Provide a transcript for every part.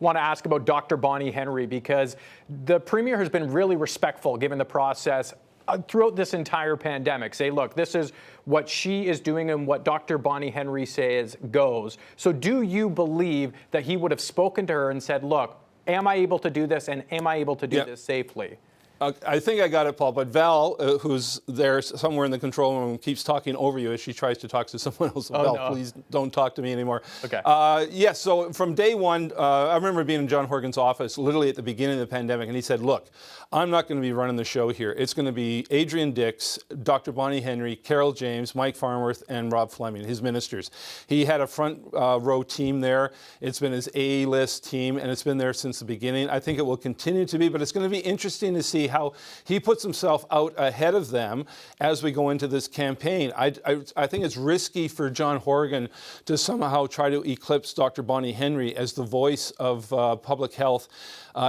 want to ask about Dr. Bonnie Henry, because the Premier has been really respectful given the process throughout this entire pandemic. Say, look, this is what she is doing and what Dr. Bonnie Henry says goes. So do you believe that he would have spoken to her and said, look, am I able to do this, and am I able to do this safely? I think I got it, Paul, but Val, who's there somewhere in the control room, keeps talking over you as she tries to talk to someone else. Oh, Val, no. please don't talk to me anymore. Okay. Yes, so from day one, I remember being in John Horgan's office literally at the beginning of the pandemic, and he said, look, I'm not going to be running the show here. It's going to be Adrian Dix, Dr. Bonnie Henry, Carol James, Mike Farnworth, and Rob Fleming, his ministers. He had a front row team there. It's been his A-list team, and it's been there since the beginning. I think it will continue to be, but it's going to be interesting to see how he puts himself out ahead of them as we go into this campaign. I think it's risky for John Horgan to somehow try to eclipse Dr. Bonnie Henry as the voice of public health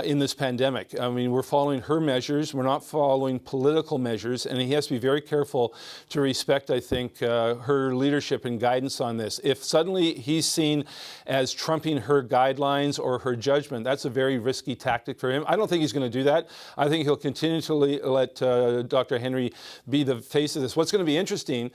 in this pandemic. I mean, we're following her measures. We're not following political measures, and he has to be very careful to respect, I think, her leadership and guidance on this. If suddenly he's seen as trumping her guidelines or her judgment, that's a very risky tactic for him. I don't think he's going to do that. I think he'll continue to let Dr. Henry be the face of this. What's going to be interesting,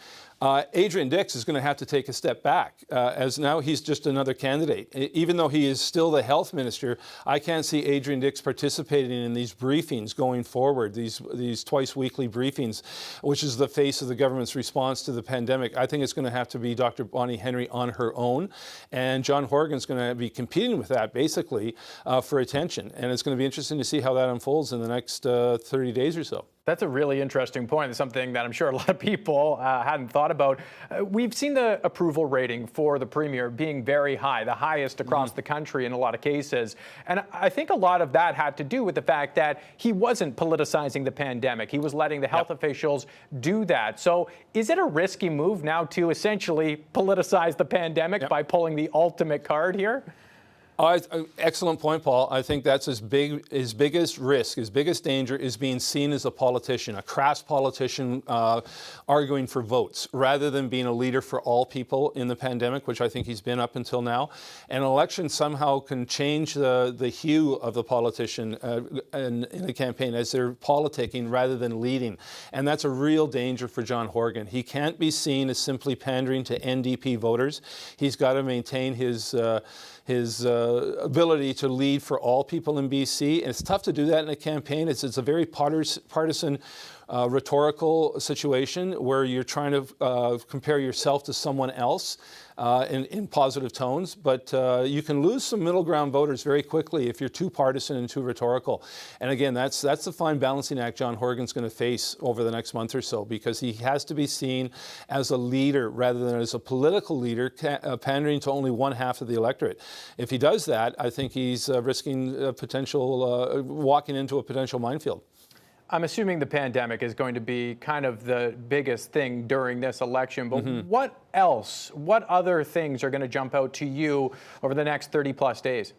Adrian Dix is going to have to take a step back, as now he's just another candidate. Even though he is still the health minister, I can't see Adrian Dix participating in these briefings going forward, these twice weekly briefings, which is the face of the government's response to the pandemic. I think it's going to have to be Dr. Bonnie Henry on her own, and John Horgan's going to be competing with that, basically, for attention. And it's going to be interesting to see how that unfolds in the next 30 days or so. That's a really interesting point. It's something that I'm sure a lot of people hadn't thought about. We've seen the approval rating for the Premier being very high, the highest across the country in a lot of cases. And I think a lot of that had to do with the fact that he wasn't politicizing the pandemic. He was letting the health officials do that. So is it a risky move now to essentially politicize the pandemic by pulling the ultimate card here? Excellent point, Paul. I think that's his biggest risk, his biggest danger is being seen as a politician, a crass politician arguing for votes, rather than being a leader for all people in the pandemic, which I think he's been up until now. An election somehow can change the hue of the politician in the campaign as they're politicking rather than leading. And that's a real danger for John Horgan. He can't be seen as simply pandering to NDP voters. He's got to maintain his ability to lead for all people in BC. And it's tough to do that in a campaign. It's a very partisan rhetorical situation where you're trying to compare yourself to someone else in positive tones, but you can lose some middle ground voters very quickly if you're too partisan and too rhetorical. And again, that's the fine balancing act John Horgan's going to face over the next month or so, because he has to be seen as a leader rather than as a political leader pandering to only one half of the electorate. If he does that, I think he's risking walking into a potential minefield. I'm assuming the pandemic is going to be kind of the biggest thing during this election, but what else, what other things are going to jump out to you over the next 30 plus days?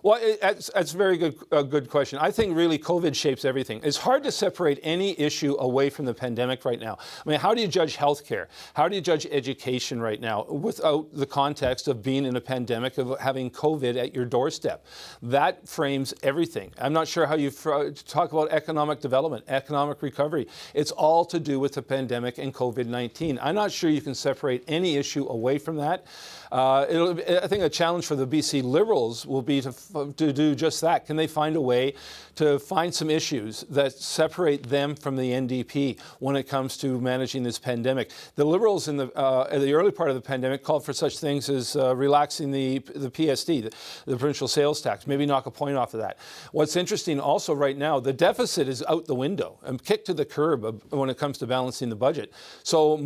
Well, that's a very good question. I think really COVID shapes everything. It's hard to separate any issue away from the pandemic right now. I mean, how do you judge healthcare? How do you judge education right now without the context of being in a pandemic, of having COVID at your doorstep? That frames everything. I'm not sure how you talk about economic development, economic recovery. It's all to do with the pandemic and COVID-19. I'm not sure you can separate any issue away from that. I think a challenge for the BC Liberals will be to do just that. Can they find a way to find some issues that separate them from the NDP when it comes to managing this pandemic? The Liberals in the early part of the pandemic called for such things as relaxing the PSD, the provincial sales tax, maybe knock a point off of that. What's interesting also right now, the deficit is out the window and kicked to the curb when it comes to balancing the budget. So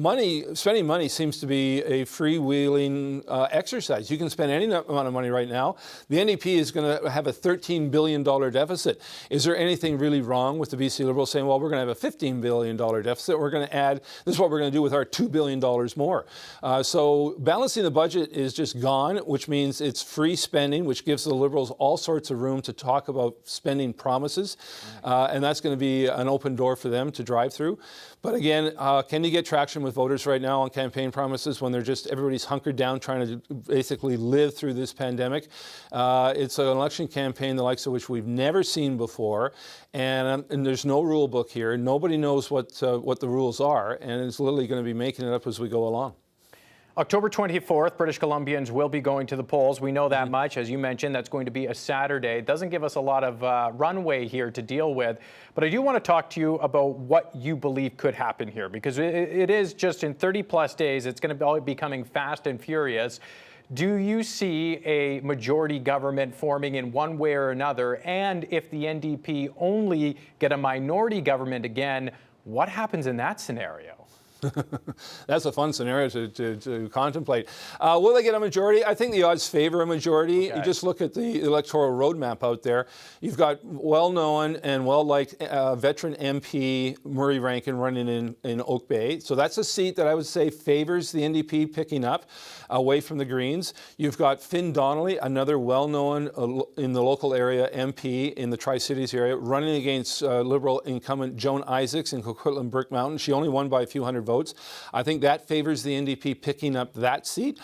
spending money seems to be a freewheeling exercise. You can spend any amount of money right now. The NDP is going to have a $13 billion deficit. Is there anything really wrong with the BC Liberals saying, well, we're going to have a $15 billion deficit. We're going to add, this is what we're going to do with our $2 billion more. So balancing the budget is just gone, which means it's free spending, which gives the Liberals all sorts of room to talk about spending promises. And that's going to be an open door for them to drive through. But again, can you get traction with voters right now on campaign promises when they're just, everybody's hunkered down trying to basically live through this pandemic? It's an election campaign the likes of which we've never seen before, and there's no rule book here. Nobody knows what the rules are, and it's literally going to be making it up as we go along. October 24th, British Columbians will be going to the polls. We know that much. As you mentioned, that's going to be a Saturday. It doesn't give us a lot of runway here to deal with. But I do want to talk to you about what you believe could happen here, because it is just in 30 plus days, it's going to be coming fast and furious. Do you see a majority government forming in one way or another? And if the NDP only get a minority government again, what happens in that scenario? That's a fun scenario to contemplate. Will they get a majority? I think the odds favor a majority. Okay. You just look at the electoral roadmap out there. You've got well-known and well-liked veteran MP Murray Rankin running in Oak Bay. So that's a seat that I would say favors the NDP picking up away from the Greens. You've got Finn Donnelly, another well-known in the local area MP in the Tri-Cities area, running against Liberal incumbent Joan Isaacs in Coquitlam Brick Mountain. She only won by a few hundred votes. I think that favors the NDP picking up that seat.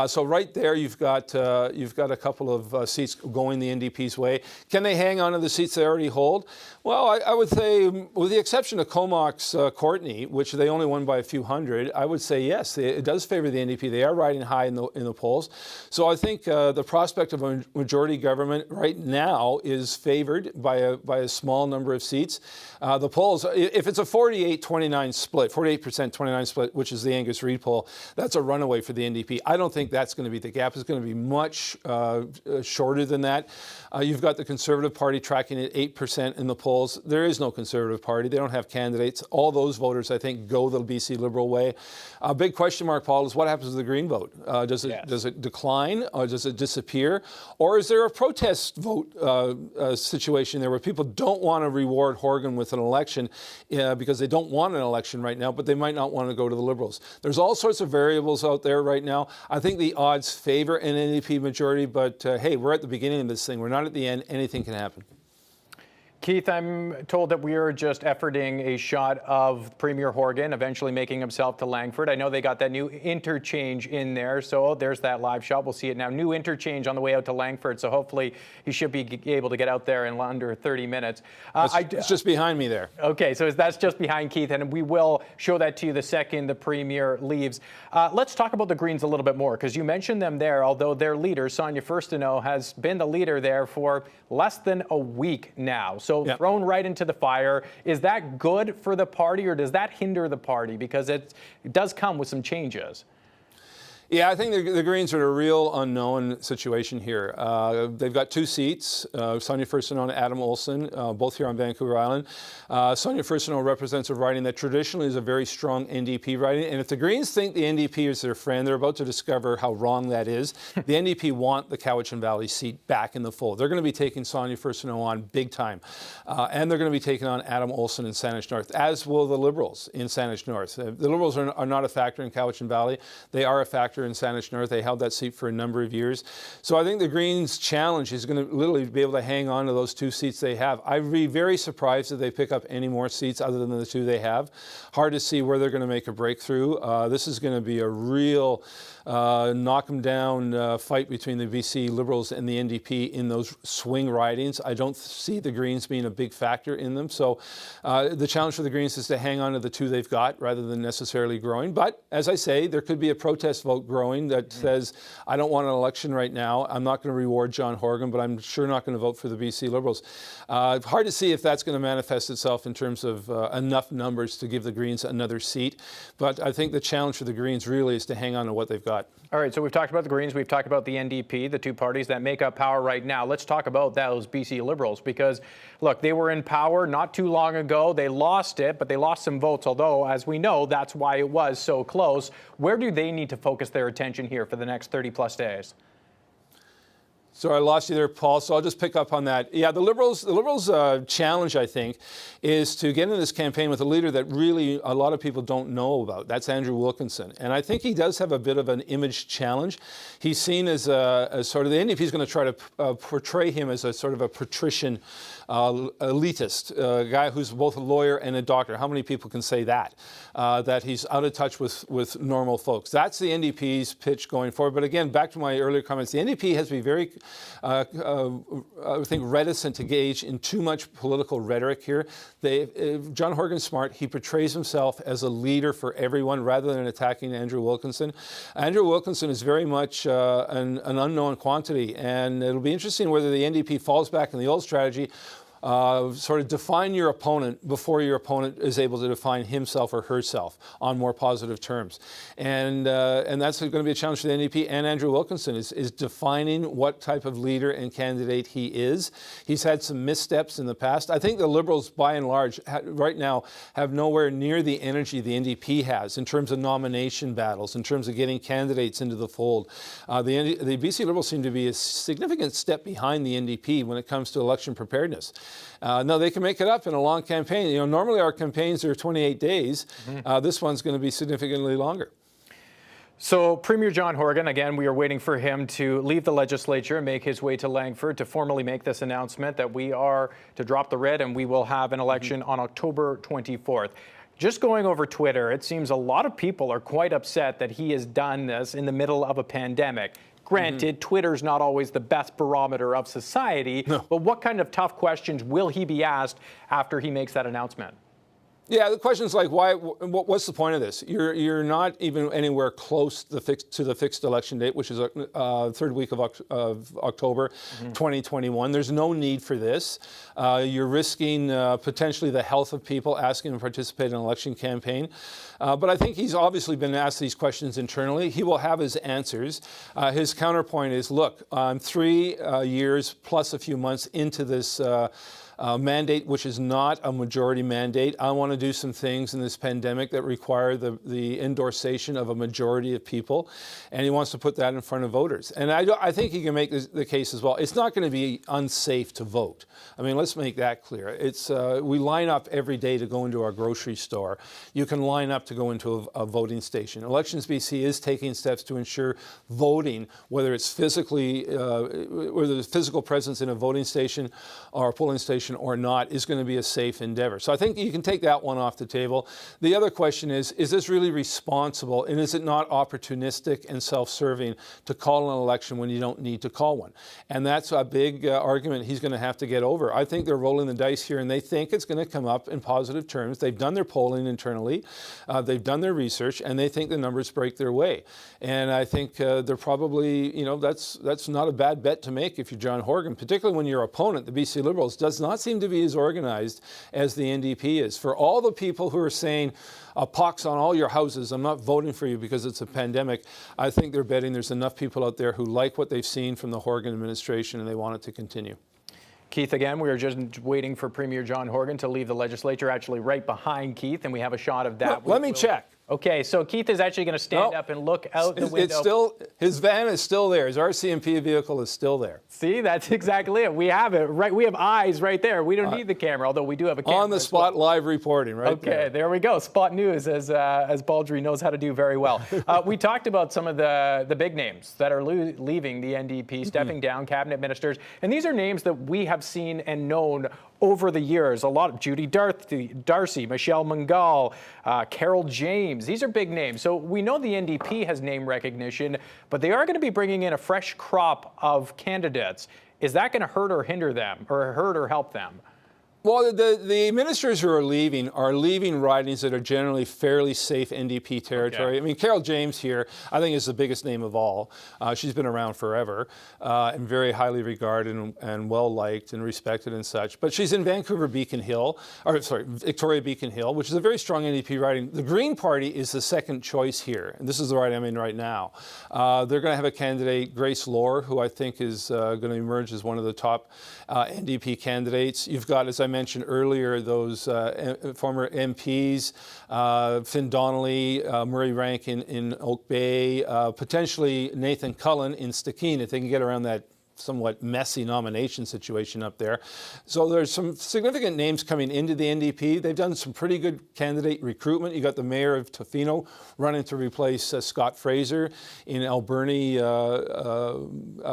So right there, you've got a couple of seats going the NDP's way. Can they hang on to the seats they already hold? Well, I would say, with the exception of Comox Courtney, which they only won by a few hundred, I would say yes, it does favor the NDP. They are riding high in the polls. So I think the prospect of a majority government right now is favored by a small number of seats. The polls, if it's a 48-29 split, 48%, 29 split, which is the Angus Reid poll, that's a runaway for the NDP. I don't think that's going to be the gap. It's going to be much shorter than that. You've got the Conservative Party tracking at 8% in the polls. There is no Conservative Party. They don't have candidates. All those voters, I think, go the BC Liberal way. A big question mark, Paul, is what happens to the Green vote? Does it decline, or does it disappear? Or is there a protest vote situation there where people don't want to reward Horgan with an election because they don't want an election right now, but they might not want to go to the Liberals? There's all sorts of variables out there right now. I think the odds favor an NDP majority, but hey, we're at the beginning of this thing. We're not at the end. Anything can happen. Keith, I'm told that we are just efforting a shot of Premier Horgan eventually making himself to Langford. I know they got that new interchange in there, so there's that live shot. We'll see it now. New interchange on the way out to Langford, so hopefully he should be able to get out there in under 30 minutes. It's just behind me there. Okay, so that's just behind Keith, and we will show that to you the second the Premier leaves. Let's talk about the Greens a little bit more, because you mentioned them there, although their leader, Sonia Furstenau, has been the leader there for less than a week now. So thrown right into the fire. Is that good for the party, or does that hinder the party? Because it does come with some changes. Yeah, I think the Greens are in a real unknown situation here. They've got two seats, Sonia Furstenau and Adam Olsen, both here on Vancouver Island. Sonia Furstenau represents a riding that traditionally is a very strong NDP riding. And if the Greens think the NDP is their friend, they're about to discover how wrong that is. The NDP want the Cowichan Valley seat back in the fold. They're going to be taking Sonia Furstenau on big time. And they're going to be taking on Adam Olsen in Saanich North, as will the Liberals in Saanich North. The Liberals are not a factor in Cowichan Valley. They are a factor in Saanich North. They held that seat for a number of years. So I think the Greens' challenge is going to literally be able to hang on to those two seats they have. I'd be very surprised if they pick up any more seats other than the two they have. Hard to see where they're going to make a breakthrough. This is going to be a real knock them down fight between the BC Liberals and the NDP in those swing ridings. I don't see the Greens being a big factor in them. So the challenge for the Greens is to hang on to the two they've got rather than necessarily growing. But as I say, there could be a protest vote growing that says, I don't want an election right now. I'm not going to reward John Horgan, but I'm sure not going to vote for the BC Liberals. Hard to see if that's going to manifest itself in terms of enough numbers to give the Greens another seat. But I think the challenge for the Greens really is to hang on to what they've got. All right, so we've talked about the Greens, we've talked about the NDP, the two parties that make up power right now. Let's talk about those BC Liberals, because, look, they were in power not too long ago. They lost it, but they lost some votes, although, as we know, that's why it was so close. Where do they need to focus their attention here for the next 30-plus days? So I lost you there, Paul, so I'll just pick up on that. Yeah, the Liberals' challenge, I think, is to get in this campaign with a leader that really a lot of people don't know about. That's Andrew Wilkinson. And I think he does have a bit of an image challenge. He's seen as sort of, the NDP is going to try to portray him as a sort of a patrician elitist, a guy who's both a lawyer and a doctor. How many people can say that? That he's out of touch with normal folks. That's the NDP's pitch going forward. But again, back to my earlier comments, the NDP has to be very I think, reticent to engage in too much political rhetoric here. John Horgan's smart. He portrays himself as a leader for everyone rather than attacking Andrew Wilkinson. Andrew Wilkinson is very much an unknown quantity, and it'll be interesting whether the NDP falls back in the old strategy, sort of define your opponent before your opponent is able to define himself or herself on more positive terms. And that's going to be a challenge for the NDP and Andrew Wilkinson, is defining what type of leader and candidate he is. He's had some missteps in the past. I think the Liberals, by and large, right now have nowhere near the energy the NDP has in terms of nomination battles, in terms of getting candidates into the fold. The BC Liberals seem to be a significant step behind the NDP when it comes to election preparedness. No, they can make it up in a long campaign. You know, normally our campaigns are 28 days. This one's going to be significantly longer. So Premier John Horgan, again, we are waiting for him to leave the legislature and make his way to Langford to formally make this announcement that we are to drop the writ and we will have an election on October 24th. Just going over Twitter, it seems a lot of people are quite upset that he has done this in the middle of a pandemic. Granted, Twitter's not always the best barometer of society, but what kind of tough questions will he be asked after he makes that announcement? Yeah, the question's like, why? What's the point of this? You're not even anywhere close to the fixed election date, which is third week of October 2021. There's no need for this. You're risking potentially the health of people asking to participate in an election campaign. But I think he's obviously been asked these questions internally. He will have his answers. His counterpoint is, look, I'm 3 years plus a few months into this mandate, which is not a majority mandate. I want to do some things in this pandemic that require the endorsation of a majority of people, and he wants to put that in front of voters. And I think he can make the case as well. It's not going to be unsafe to vote. I mean, let's make that clear. It's we line up every day to go into our grocery store. You can line up to go into a voting station. Elections BC is taking steps to ensure voting, whether it's physically, whether there's physical presence in a voting station or a polling station or not, is going to be a safe endeavor. So I think you can take that one off the table. The other question is this really responsible, and is it not opportunistic and self-serving to call an election when you don't need to call one? And that's a big argument he's going to have to get over. I think they're rolling the dice here, and they think it's going to come up in positive terms. They've done their polling internally, they've done their research, and they think the numbers break their way. And I think they're probably, you know, that's not a bad bet to make if you're John Horgan, particularly when your opponent, the BC Liberals, does not seem to be as organized as the NDP is. For all the people who are saying, pox on all your houses, I'm not voting for you because it's a pandemic, I think they're betting there's enough people out there who like what they've seen from the Horgan administration and they want it to continue. Keith, again, we are just waiting for Premier John Horgan to leave the legislature, actually right behind Keith, and we have a shot of that. Let me check. Okay, so Keith is actually going to stand up and look out the window. It's still, his van is still there. His RCMP vehicle is still there. See, that's exactly it. We have it right. We have eyes right there. We don't need the camera, although we do have a camera. On the spot live reporting, right there. Okay, there we go. Spot news, as Baldry knows how to do very well. We talked about some of the big names that are leaving the NDP, stepping down, cabinet ministers, and these are names that we have seen and known over the years. A lot of Judy Darcy, Michelle Mungal, Carol James. These are big names. So we know the NDP has name recognition, but they are going to be bringing in a fresh crop of candidates. Is that going to hurt or hinder them, or hurt or help them? Well, the ministers who are leaving ridings that are generally fairly safe NDP territory. Okay. I mean, Carol James here, I think, is the biggest name of all. She's been around forever and very highly regarded and well-liked and respected and such. But she's in Victoria Beacon Hill, which is a very strong NDP riding. The Green Party is the second choice here, and this is the riding I'm in right now. They're going to have a candidate, Grace Lohr, who I think is going to emerge as one of the top NDP candidates. You've got, as I mentioned earlier, those former MPs, Finn Donnelly, Murray Rank in Oak Bay, potentially Nathan Cullen in Stikine, if they can get around that somewhat messy nomination situation up there. So there's some significant names coming into the NDP. They've done some pretty good candidate recruitment. You got the mayor of Tofino running to replace Scott Fraser in Alberni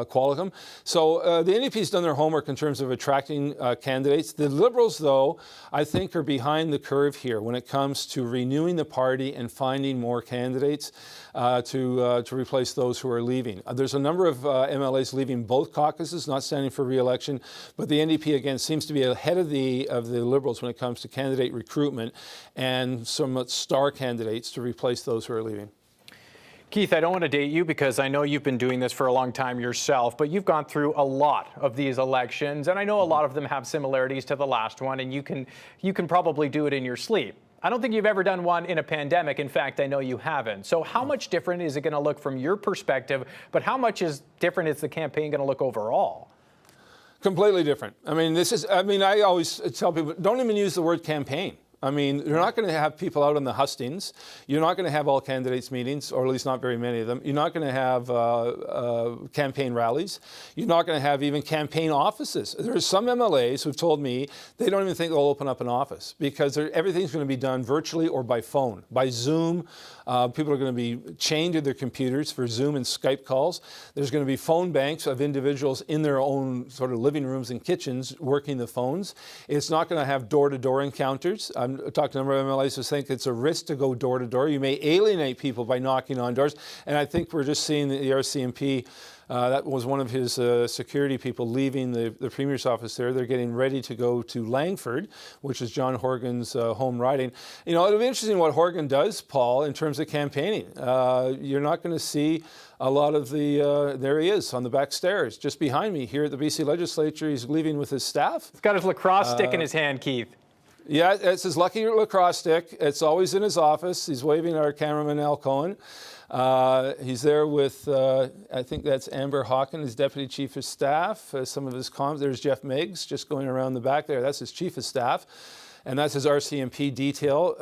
Qualicum. So the NDP's done their homework in terms of attracting candidates. The Liberals, though, I think are behind the curve here when it comes to renewing the party and finding more candidates to replace those who are leaving. There's a number of MLAs leaving both caucuses, not standing for re-election, but the NDP again seems to be ahead of the Liberals when it comes to candidate recruitment and some star candidates to replace those who are leaving. Keith, I don't want to date you because I know you've been doing this for a long time yourself, but you've gone through a lot of these elections, and I know a lot of them have similarities to the last one, and you can probably do it in your sleep. I don't think you've ever done one in a pandemic. In fact, I know you haven't. So how much different is it going to look from your perspective, but how much different is the campaign going to look overall? Completely different. I mean, I always tell people, don't even use the word campaign. I mean, you're not going to have people out on the hustings. You're not going to have all candidates meetings, or at least not very many of them. You're not going to have campaign rallies. You're not going to have even campaign offices. There's some MLAs who've told me they don't even think they'll open up an office because everything's going to be done virtually or by phone, by Zoom. People are going to be chained to their computers for Zoom and Skype calls. There's going to be phone banks of individuals in their own sort of living rooms and kitchens working the phones. It's not going to have door-to-door encounters. I talked to a number of MLAs who think it's a risk to go door-to-door. You may alienate people by knocking on doors. And I think we're just seeing the RCMP, that was one of his security people leaving the Premier's office there. They're getting ready to go to Langford, which is John Horgan's home riding. You know, it'll be interesting what Horgan does, Paul, in terms of campaigning. You're not going to see a lot of there he is on the back stairs, just behind me here at the BC Legislature. He's leaving with his staff. He's got his lacrosse stick in his hand, Keith. Yeah, it's his lucky lacrosse stick. It's always in his office. He's waving at our cameraman, Al Cohen. He's there with, I think that's Amber Hawken, his Deputy Chief of Staff, some of his comms. There's Jeff Meigs just going around the back there. That's his Chief of Staff. And that's his RCMP detail.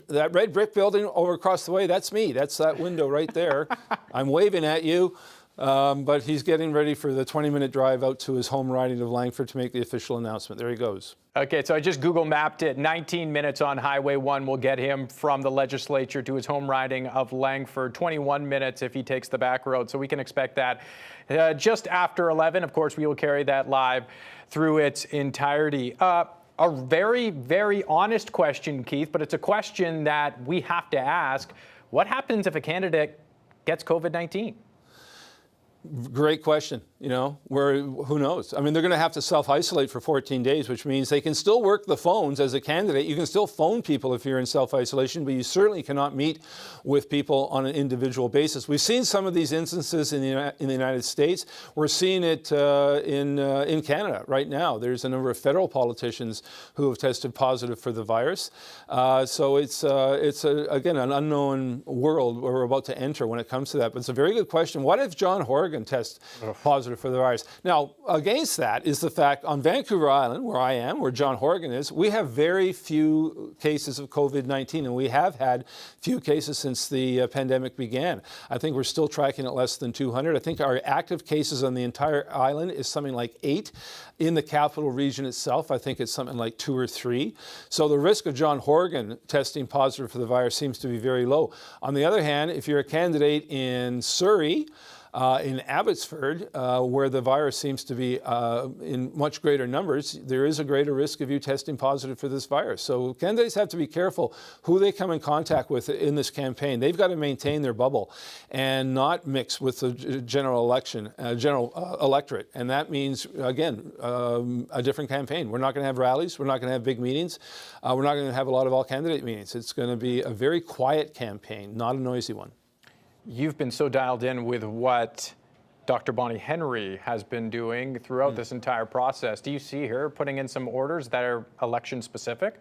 That red brick building over across the way, that's me. That's that window right there. I'm waving at you. But he's getting ready for the 20-minute drive out to his home riding of Langford to make the official announcement. There he goes. Okay, so I just Google mapped it. 19 minutes on Highway 1 will get him from the Legislature to his home riding of Langford. 21 minutes if he takes the back road. So we can expect that just after 11. Of course, we will carry that live through its entirety. A very, very honest question, Keith, but it's a question that we have to ask. What happens if a candidate gets COVID-19? Great question. You know, who knows? I mean, they're going to have to self-isolate for 14 days, which means they can still work the phones as a candidate. You can still phone people if you're in self-isolation, but you certainly cannot meet with people on an individual basis. We've seen some of these instances in the United States. We're seeing it in Canada right now. There's a number of federal politicians who have tested positive for the virus. So it's again, an unknown world where we're about to enter when it comes to that. But it's a very good question. What if John Horgan tests positive for the virus? Now, against that is the fact on Vancouver Island, where I am, where John Horgan is, we have very few cases of COVID-19, and we have had few cases since the pandemic began. I think we're still tracking at less than 200. I think our active cases on the entire island is something like 8. In the capital region itself, I think it's something like 2 or 3. So the risk of John Horgan testing positive for the virus seems to be very low. On the other hand, if you're a candidate in Surrey, in Abbotsford, where the virus seems to be in much greater numbers, there is a greater risk of you testing positive for this virus. So candidates have to be careful who they come in contact with in this campaign. They've got to maintain their bubble and not mix with the general electorate. And that means, again, a different campaign. We're not going to have rallies. We're not going to have big meetings. We're not going to have a lot of all-candidate meetings. It's going to be a very quiet campaign, not a noisy one. You've been so dialed in with what Dr. Bonnie Henry has been doing throughout this entire process. Do you see her putting in some orders that are election specific?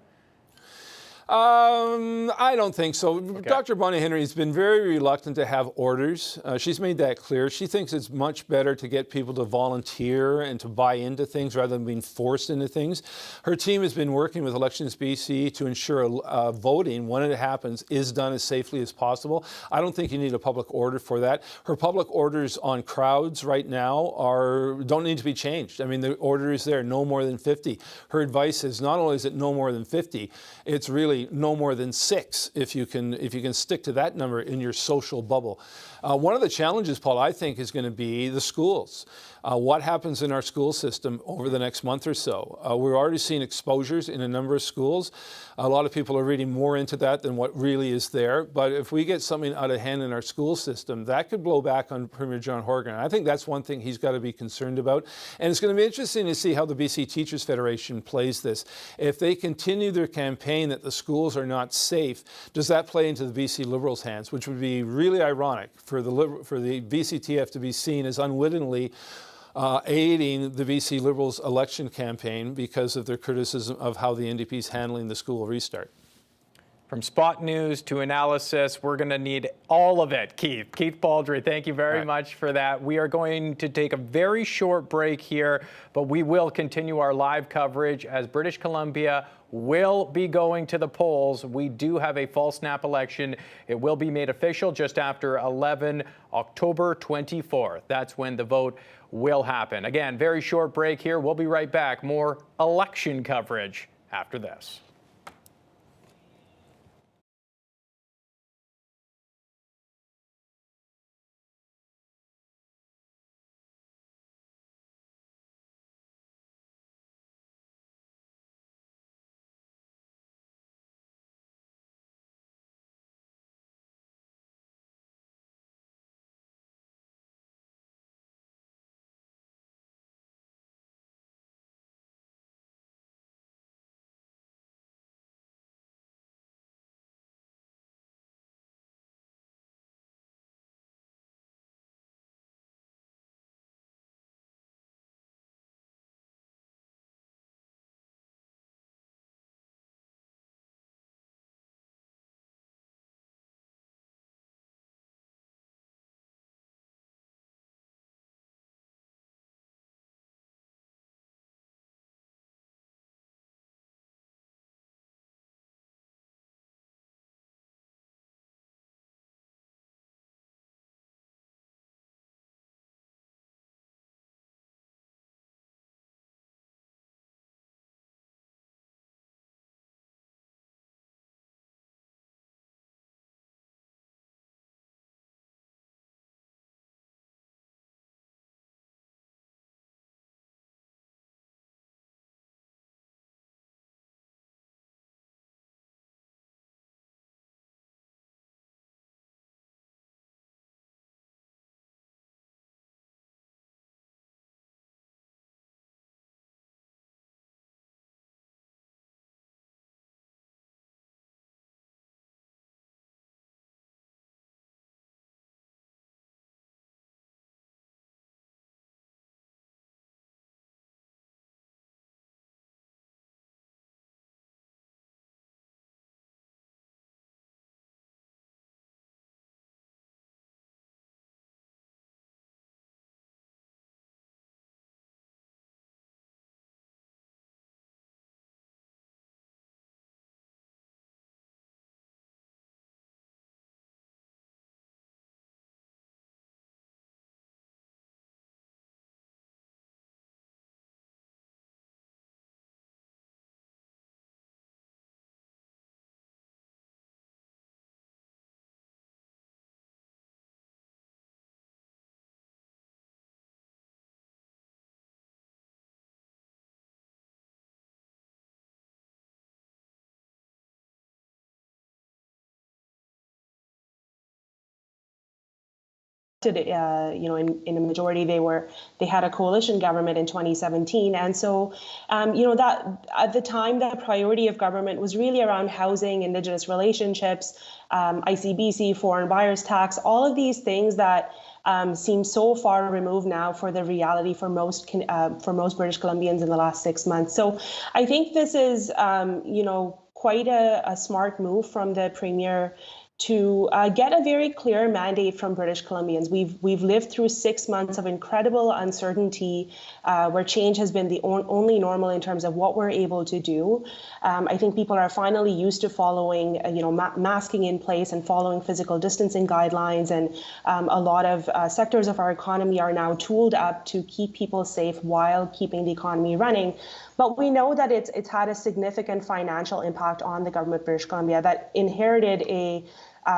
I don't think so. Okay. Dr. Bonnie Henry has been very reluctant to have orders. She's made that clear. She thinks it's much better to get people to volunteer and to buy into things rather than being forced into things. Her team has been working with Elections BC to ensure voting, when it happens, is done as safely as possible. I don't think you need a public order for that. Her public orders on crowds right now don't need to be changed. I mean, the order is there, no more than 50. Her advice is not only is it no more than 50, it's really no more than 6 if you can stick to that number in your social bubble. One of the challenges, Paul, I think, is going to be the schools. What happens in our school system over the next month or so? We're already seeing exposures in a number of schools. A lot of people are reading more into that than what really is there. But if we get something out of hand in our school system, that could blow back on Premier John Horgan. I think that's one thing he's got to be concerned about. And it's going to be interesting to see how the BC Teachers Federation plays this. If they continue their campaign that the schools are not safe, does that play into the BC Liberals' hands, which would be really ironic for the BCTF to be seen as unwittingly aiding the BC Liberals' election campaign because of their criticism of how the NDP is handling the school restart. From spot news to analysis, we're going to need all of it, Keith. Keith Baldry, thank you very much for that. We are going to take a very short break here, but we will continue our live coverage as British Columbia will be going to the polls. We do have a fall snap election. It will be made official just after 11, October 24th. That's when the vote will happen. Again, very short break here. We'll be right back. More election coverage after this. In a majority, they had a coalition government in 2017, and so that at the time the priority of government was really around housing, Indigenous relationships, ICBC, foreign buyers tax, all of these things that seem so far removed now for the reality for most British Columbians in the last 6 months. So I think this is quite a smart move from the Premier to get a very clear mandate from British Columbians. We've lived through 6 months of incredible uncertainty, where change has been the only normal in terms of what we're able to do. I think people are finally used to following, masking in place and following physical distancing guidelines, and a lot of sectors of our economy are now tooled up to keep people safe while keeping the economy running. But we know that it's had a significant financial impact on the government of British Columbia that inherited a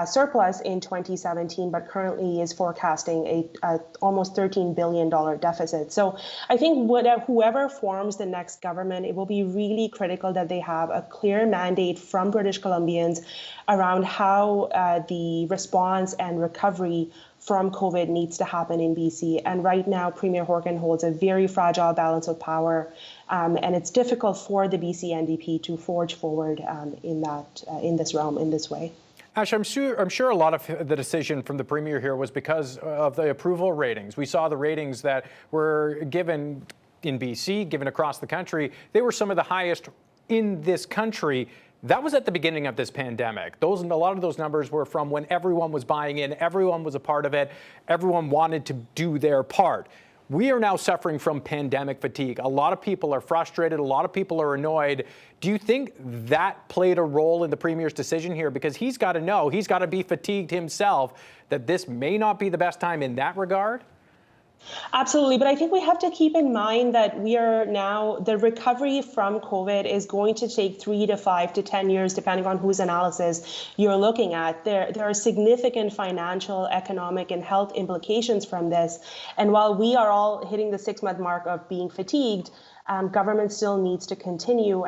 surplus in 2017, but currently is forecasting a almost $13 billion deficit. So I think whoever forms the next government, it will be really critical that they have a clear mandate from British Columbians around how the response and recovery from COVID needs to happen in BC. And right now, Premier Horgan holds a very fragile balance of power, and it's difficult for the BC NDP to forge forward in this realm in this way. Ash, I'm sure a lot of the decision from the Premier here was because of the approval ratings. We saw the ratings that were given in BC, given across the country. They were some of the highest in this country. That was at the beginning of this pandemic. A lot of those numbers were from when everyone was buying in, everyone was a part of it, everyone wanted to do their part. We are now suffering from pandemic fatigue. A lot of people are frustrated. A lot of people are annoyed. Do you think that played a role in the Premier's decision here? Because he's got to know, he's got to be fatigued himself, that this may not be the best time in that regard? Absolutely. But I think we have to keep in mind that the recovery from COVID is going to take 3 to 5 to 10 years, depending on whose analysis you're looking at. There are significant financial, economic, and health implications from this. And while we are all hitting the 6-month mark of being fatigued, government still needs to continue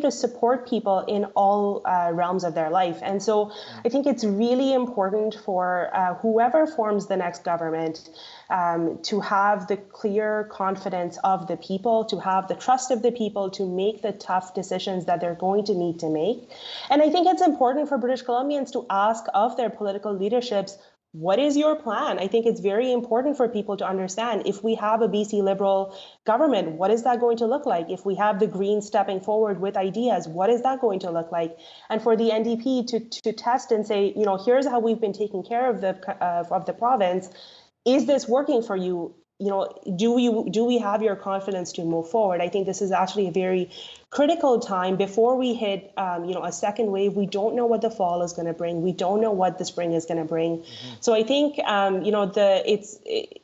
to support people in all realms of their life. And so I think it's really important for whoever forms the next government to have the clear confidence of the people, to have the trust of the people, to make the tough decisions that they're going to need to make. And I think it's important for British Columbians to ask of their political leaderships, what is your plan? I think it's very important for people to understand, if we have a BC Liberal government, what is that going to look like? If we have the Greens stepping forward with ideas, what is that going to look like? And for the NDP to test and say, here's how we've been taking care of the province. Is this working for you? Do we have your confidence to move forward? I think this is actually a very critical time before we hit, a second wave. We don't know what the fall is going to bring. We don't know what the spring is going to bring. Mm-hmm. So I think,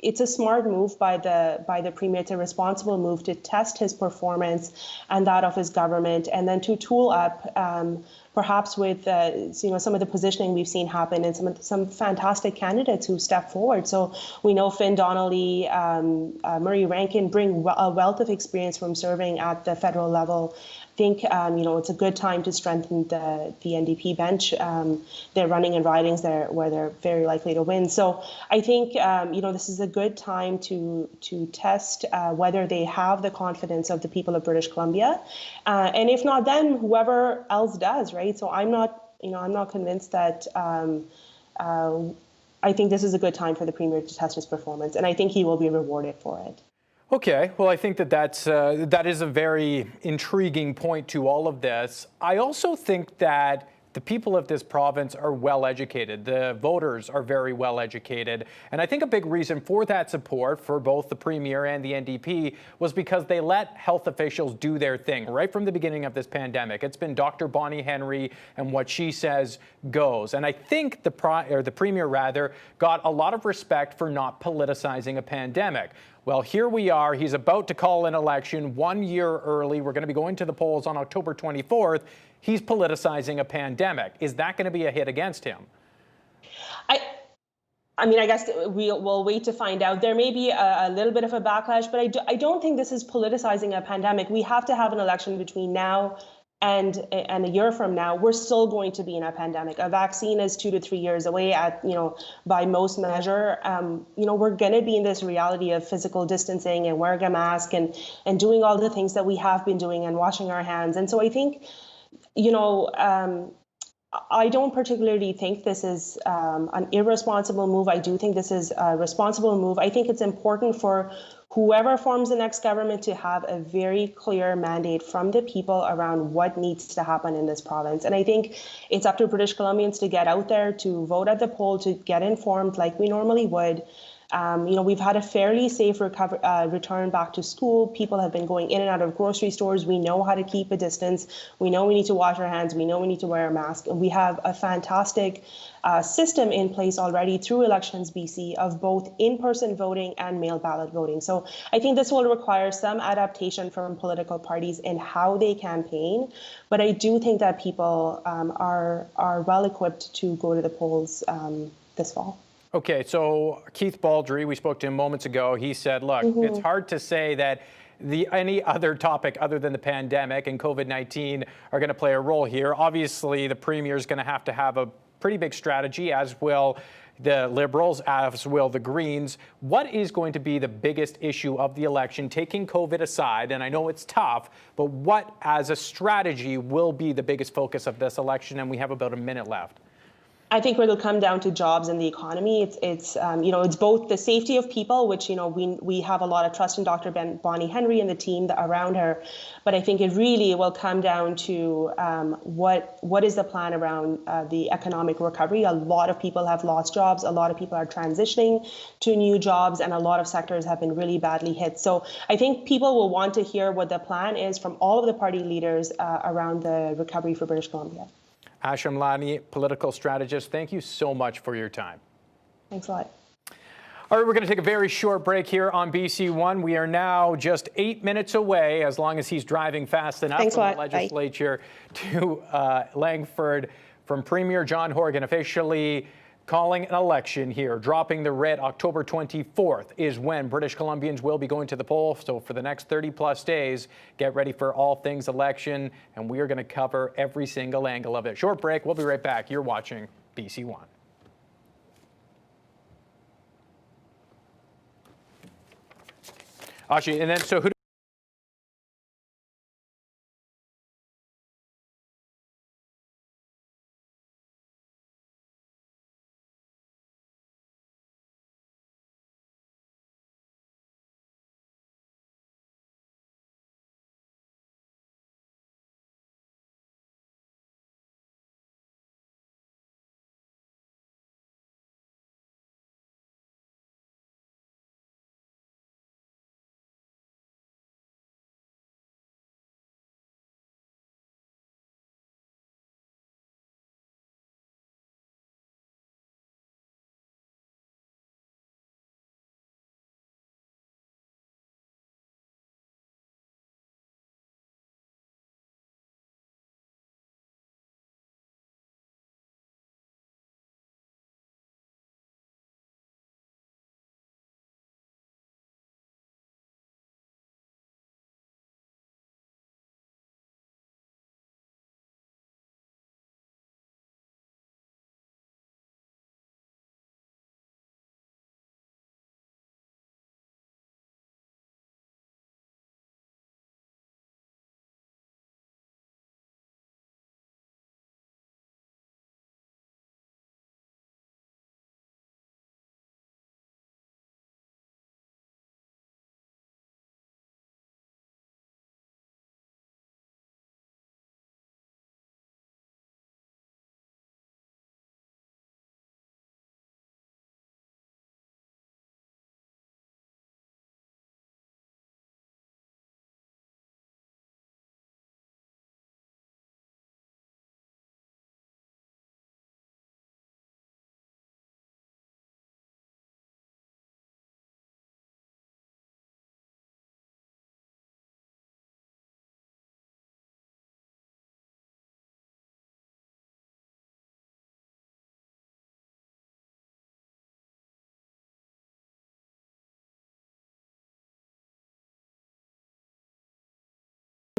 it's a smart move by the Premier. It's a responsible move to test his performance and that of his government, and then to tool up. Perhaps with some of the positioning we've seen happen and some fantastic candidates who step forward. So we know Finn Donnelly, Murray Rankin bring a wealth of experience from serving at the federal level. I think it's a good time to strengthen the NDP bench. They're running in ridings where they're very likely to win. So I think this is a good time to test whether they have the confidence of the people of British Columbia, and if not, then whoever else does, right? So I'm not convinced that. I think this is a good time for the Premier to test his performance, and I think he will be rewarded for it. Okay, well, I think that is a very intriguing point to all of this. I also think that the people of this province are well educated. The voters are very well educated. And I think a big reason for that support for both the Premier and the NDP was because they let health officials do their thing right from the beginning of this pandemic. It's been Dr. Bonnie Henry, and what she says goes. And I think the Premier got a lot of respect for not politicizing a pandemic. Well, here we are. He's about to call an election 1 year early. We're going to be going to the polls on October 24th. He's politicizing a pandemic. Is that going to be a hit against him? I mean, I guess we'll wait to find out. There may be a little bit of a backlash, but I don't think this is politicizing a pandemic. We have to have an election between now and a year from now. We're still going to be in a pandemic. A vaccine is 2 to 3 years away by most measure. We're going to be in this reality of physical distancing and wearing a mask and doing all the things that we have been doing and washing our hands. And so I think, I don't particularly think this is an irresponsible move. I do think this is a responsible move. I think it's important for whoever forms the next government to have a very clear mandate from the people around what needs to happen in this province. And I think it's up to British Columbians to get out there, to vote at the poll, to get informed like we normally would. We've had a fairly safe return back to school. People have been going in and out of grocery stores. We know how to keep a distance. We know we need to wash our hands. We know we need to wear a mask. And we have a fantastic system in place already through Elections BC of both in-person voting and mail ballot voting. So I think this will require some adaptation from political parties in how they campaign. But I do think that people are well equipped to go to the polls this fall. Okay, so Keith Baldry, we spoke to him moments ago. He said, look, it's hard to say that any other topic other than the pandemic and COVID-19 are going to play a role here. Obviously, the Premier is going to have a pretty big strategy, as will the Liberals, as will the Greens. What is going to be the biggest issue of the election, taking COVID aside? And I know it's tough, but what, as a strategy, will be the biggest focus of this election? And we have about a minute left. I think it'll come down to jobs and the economy. It's both the safety of people, which we have a lot of trust in Dr. Bonnie Henry and the team around her, but I think it really will come down to what is the plan around the economic recovery. A lot of people have lost jobs. A lot of people are transitioning to new jobs, and a lot of sectors have been really badly hit. So I think people will want to hear what the plan is from all of the party leaders around the recovery for British Columbia. Ash Amlani, political strategist, thank you so much for your time. Thanks a lot. All right, we're going to take a very short break here on BC One. We are now just 8 minutes away, as long as he's driving fast enough, from the Legislature to Langford, from Premier John Horgan officially calling an election here, dropping the writ. October 24th is when British Columbians will be going to the polls. So for the next 30-plus days, get ready for all things election, and we are going to cover every single angle of it. Short break. We'll be right back. You're watching BC One. Ashi, and then so who?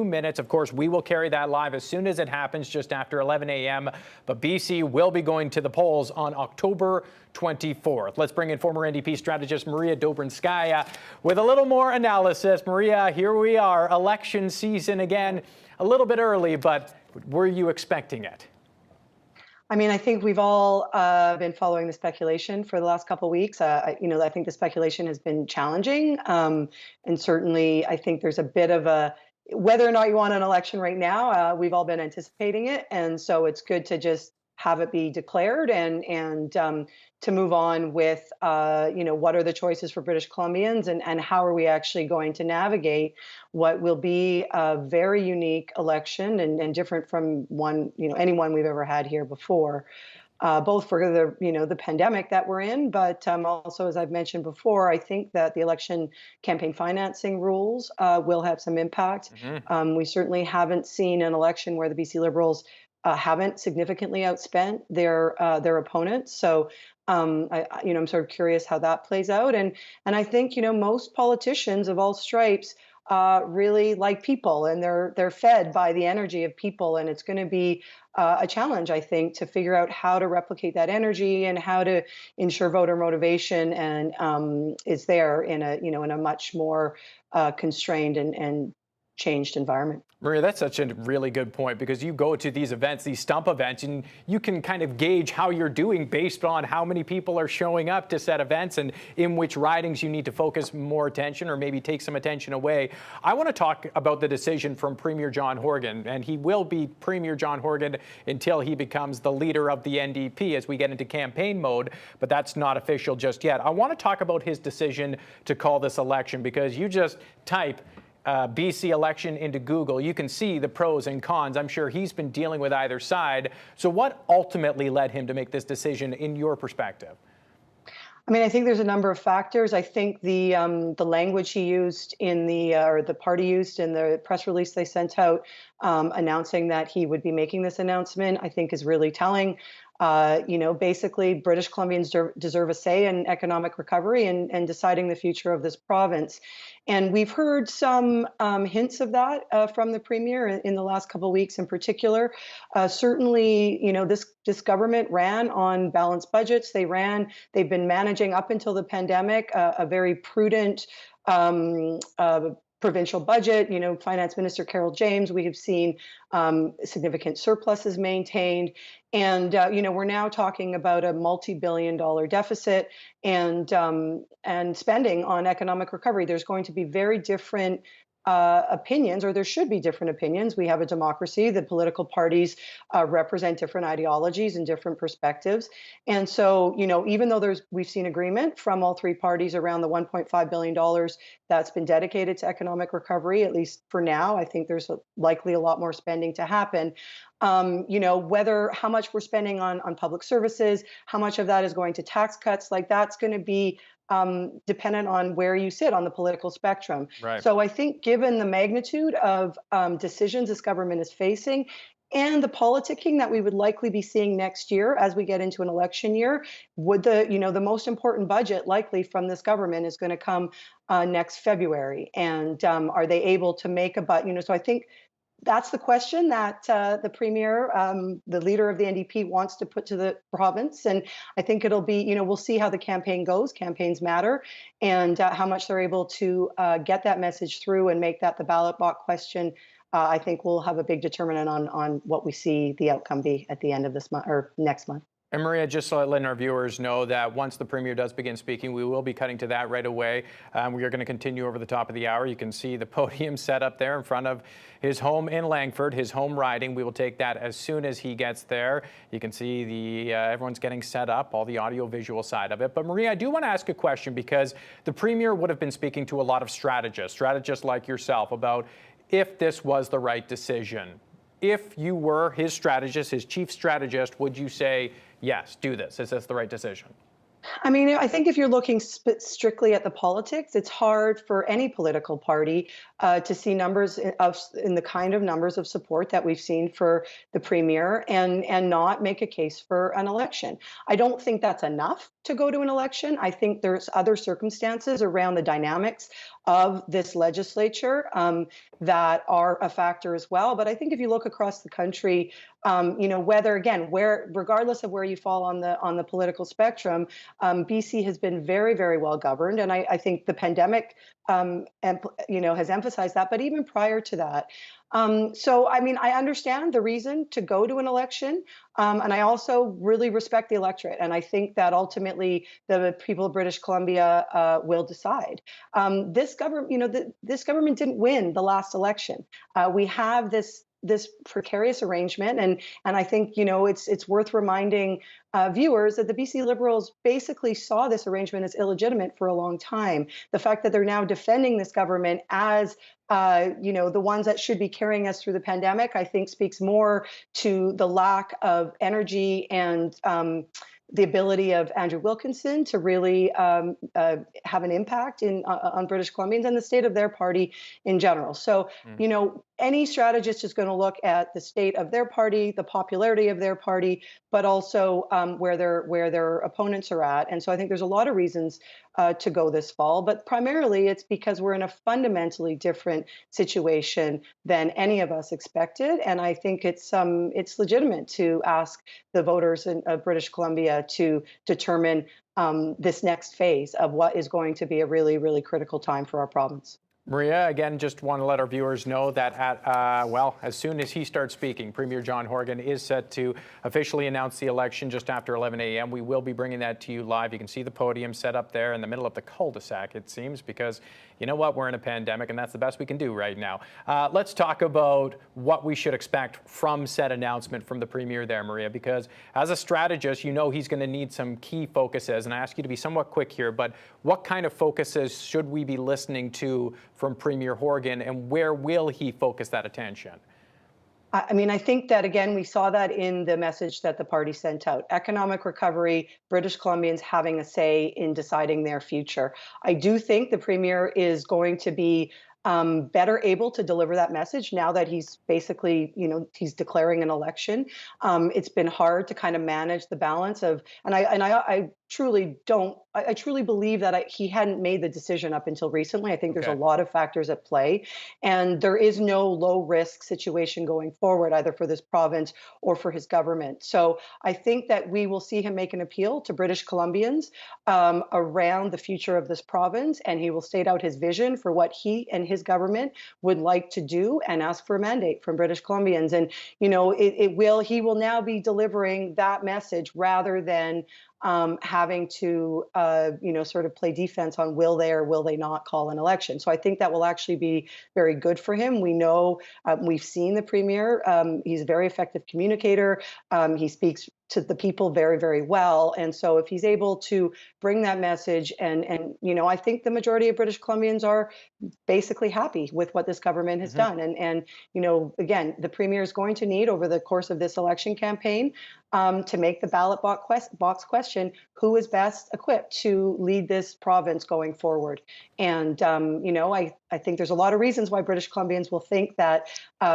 Minutes. Of course, we will carry that live as soon as it happens, just after 11 a.m. But BC will be going to the polls on October 24th. Let's bring in former NDP strategist Maria Dobrinskaya with a little more analysis. Maria, here we are, election season again, a little bit early, but were you expecting it? I mean, I think we've all been following the speculation for the last couple of weeks. I think the speculation has been challenging. And certainly, I think there's a bit of a, whether or not you want an election right now, we've all been anticipating it. And so it's good to just have it be declared and to move on with, what are the choices for British Columbians and how are we actually going to navigate what will be a very unique election and different from any one we've ever had here before. Both for the pandemic that we're in, but also, as I've mentioned before, I think that the election campaign financing rules will have some impact. We certainly haven't seen an election where the BC Liberals haven't significantly outspent their opponents. So I'm sort of curious how that plays out, and I think most politicians of all stripes really like people, and they're fed by the energy of people, and it's going to be a challenge, I think, to figure out how to replicate that energy and how to ensure voter motivation and is there in a much more constrained and changed environment. Maria, that's such a really good point, because you go to these events, these stump events, and you can kind of gauge how you're doing based on how many people are showing up to said events and in which ridings you need to focus more attention or maybe take some attention away. I want to talk about the decision from Premier John Horgan, and he will be Premier John Horgan until he becomes the leader of the NDP as we get into campaign mode, but that's not official just yet. I want to talk about his decision to call this election, because you just type BC election into Google, you can see the pros and cons. I'm sure he's been dealing with either side. So what ultimately led him to make this decision in your perspective? I mean, I think there's a number of factors. I think the language he used in or the party used in the press release they sent out announcing that he would be making this announcement, I think is really telling. Basically, British Columbians deserve a say in economic recovery and deciding the future of this province. And we've heard some hints of that from the Premier in the last couple of weeks in particular. Certainly, this government ran on balanced budgets. They've been managing up until the pandemic a very prudent provincial budget. Finance Minister Carol James, we have seen significant surpluses maintained. And, we're now talking about a multi-billion-dollar deficit and spending on economic recovery. There's going to be very different opinions, or there should be different opinions. We have a democracy. The political parties represent different ideologies and different perspectives. And so, even though we've seen agreement from all three parties around the $1.5 billion that's been dedicated to economic recovery, at least for now, I think there's likely a lot more spending to happen. How much we're spending on public services, how much of that is going to tax cuts, that's going to be dependent on where you sit on the political spectrum. Right. So I think given the magnitude of decisions this government is facing and the politicking that we would likely be seeing next year as we get into an election year, the most important budget likely from this government is going to come next February. And are they able to make a budget? So I think that's the question that the Premier, the leader of the NDP, wants to put to the province. And I think it'll be, we'll see how the campaign goes. Campaigns matter, and how much they're able to get that message through and make that the ballot box question. I think we'll have a big determinant on what we see the outcome be at the end of this month or next month. And Maria, just so letting our viewers know that once the Premier does begin speaking, we will be cutting to that right away. We are going to continue over the top of the hour. You can see the podium set up there in front of his home in Langford, his home riding. We will take that as soon as he gets there. You can see everyone's getting set up, all the audio-visual side of it. But Maria, I do want to ask a question, because the Premier would have been speaking to a lot of strategists like yourself, about if this was the right decision. If you were his strategist, his chief strategist, would you say, yes, do this? Is this the right decision? I mean, I think if you're looking strictly at the politics, it's hard for any political party to see numbers in the kind of numbers of support that we've seen for the Premier and not make a case for an election. I don't think that's enough to go to an election. I think there's other circumstances around the dynamics of this legislature that are a factor as well. But I think if you look across the country, regardless of where you fall on the political spectrum, BC has been very, very well governed, and I think the pandemic, has emphasized that. But even prior to that, so I mean, I understand the reason to go to an election, and I also really respect the electorate, and I think that ultimately the people of British Columbia will decide. This government, this government didn't win the last election. We have this this precarious arrangement. And I think, it's worth reminding viewers that the BC Liberals basically saw this arrangement as illegitimate for a long time. The fact that they're now defending this government as the ones that should be carrying us through the pandemic, I think speaks more to the lack of energy and the ability of Andrew Wilkinson to really have an impact on British Columbians and the state of their party in general. So, any strategist is going to look at the state of their party, the popularity of their party, but also where their opponents are at. And so I think there's a lot of reasons to go this fall, but primarily it's because we're in a fundamentally different situation than any of us expected. And I think it's legitimate to ask the voters of British Columbia to determine this next phase of what is going to be a really, really critical time for our province. Maria, again, just want to let our viewers know that as soon as he starts speaking, Premier John Horgan is set to officially announce the election just after 11 a.m. We will be bringing that to you live. You can see the podium set up there in the middle of the cul-de-sac, it seems, because you know what? We're in a pandemic, and that's the best we can do right now. Let's talk about what we should expect from said announcement from the Premier there, Maria, because as a strategist, he's going to need some key focuses, and I ask you to be somewhat quick here, but what kind of focuses should we be listening to from Premier Horgan, and where will he focus that attention? I think that, again, we saw that in the message that the party sent out. Economic recovery, British Columbians having a say in deciding their future. I do think the Premier is going to be better able to deliver that message now that he's basically, he's declaring an election. It's been hard to kind of manage the balance of, and I truly believe that he hadn't made the decision up until recently. I think there's a lot of factors at play, and there is no low risk situation going forward, either for this province or for his government. So I think that we will see him make an appeal to British Columbians around the future of this province, and he will state out his vision for what he and his government would like to do and ask for a mandate from British Columbians. And, he will now be delivering that message rather than having to, sort of play defense on will they or will they not call an election. So I think that will actually be very good for him. We know, we've seen the Premier. He's a very effective communicator. He speaks to the people very, very well. And so if he's able to bring that message and I think the majority of British Columbians are basically happy with what this government has done. And again, the Premier is going to need over the course of this election campaign to make the ballot box question, who is best equipped to lead this province going forward? And, I think there's a lot of reasons why British Columbians will think that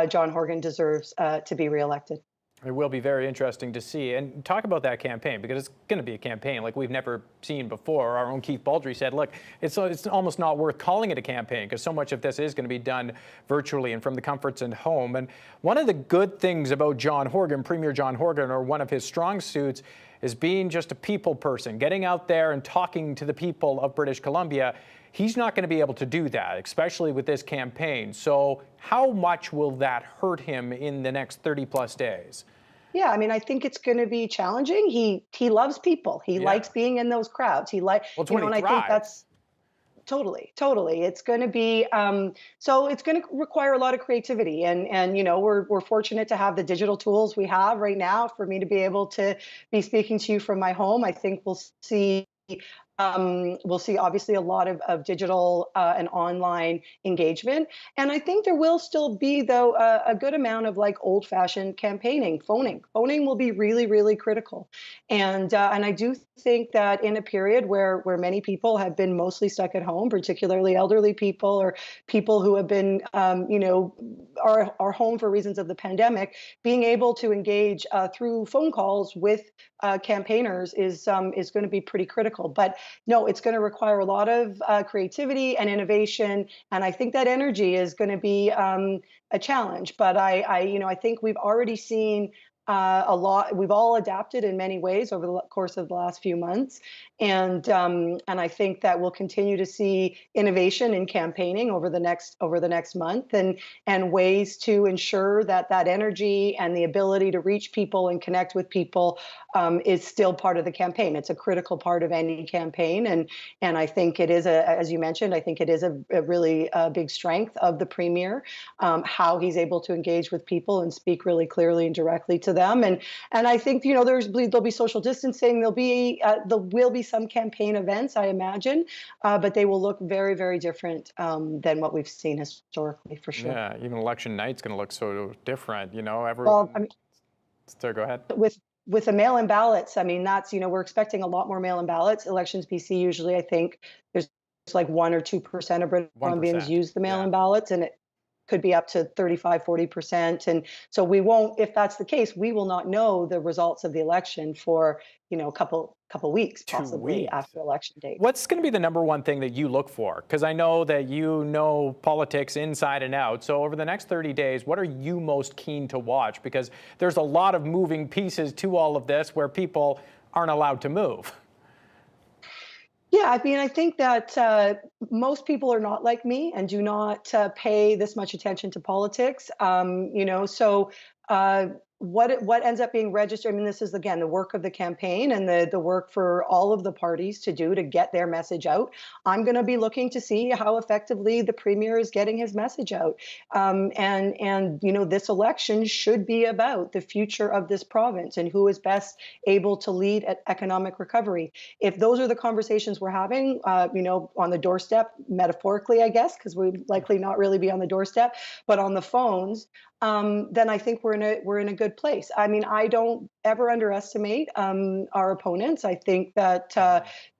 John Horgan deserves to be reelected. It will be very interesting to see. And talk about that campaign, because it's going to be a campaign like we've never seen before. Our own Keith Baldry said, look, it's almost not worth calling it a campaign because so much of this is going to be done virtually and from the comforts and home. And one of the good things about John Horgan, Premier John Horgan, or one of his strong suits, is being just a people person, getting out there and talking to the people of British Columbia. He's not going to be able to do that, especially with this campaign. So how much will that hurt him in the next 30 plus days? Yeah, I think it's going to be challenging. He loves people. He likes being in those crowds. And I think that's totally. It's going to be so it's going to require a lot of creativity, and we're fortunate to have the digital tools we have right now for me to be able to be speaking to you from my home. I think we'll see obviously a lot of digital and online engagement. And I think there will still be, though, a good amount of old-fashioned campaigning, phoning. Phoning will be really, really critical. And I do think that in a period where many people have been mostly stuck at home, particularly elderly people or people who have been, are home for reasons of the pandemic, being able to engage through phone calls with campaigners is going to be pretty critical. But no, it's going to require a lot of creativity and innovation, and I think that energy is going to be a challenge. But I think we've already seen We've all adapted in many ways over the course of the last few months, and I think that we'll continue to see innovation in campaigning over the next month, and ways to ensure that energy and the ability to reach people and connect with people is still part of the campaign. It's a critical part of any campaign, and I think it is as you mentioned, I think it is a really big strength of the Premier, how he's able to engage with people and speak really clearly and directly to them. And I think, there'll be social distancing. There will be some campaign events, I imagine, but they will look very, very different than what we've seen historically, for sure. Yeah, even election night's going to look so different. Everyone. Well, I mean, so go ahead. With the mail-in ballots, I mean, that's, we're expecting a lot more mail-in ballots. Elections BC, usually, I think there's like 1 or 2% of British Columbians use the mail-in ballots, and it could be up to 35-40%. And so we won't, if that's the case, we will not know the results of the election for, a couple weeks, possibly after election day. What's going to be the number one thing that you look for? Because I know that you know politics inside and out. So over the next 30 days, what are you most keen to watch? Because there's a lot of moving pieces to all of this where people aren't allowed to move. Yeah, I mean, I think that most people are not like me and do not pay this much attention to politics. So what ends up being registered, I mean, this is, again, the work of the campaign and the work for all of the parties to do to get their message out. I'm going to be looking to see how effectively the Premier is getting his message out. And this election should be about the future of this province and who is best able to lead at economic recovery. If those are the conversations we're having, on the doorstep, metaphorically, I guess, because we likely not really be on the doorstep, but on the phones, then I think we're in a good place. I mean, I don't ever underestimate our opponents. I think that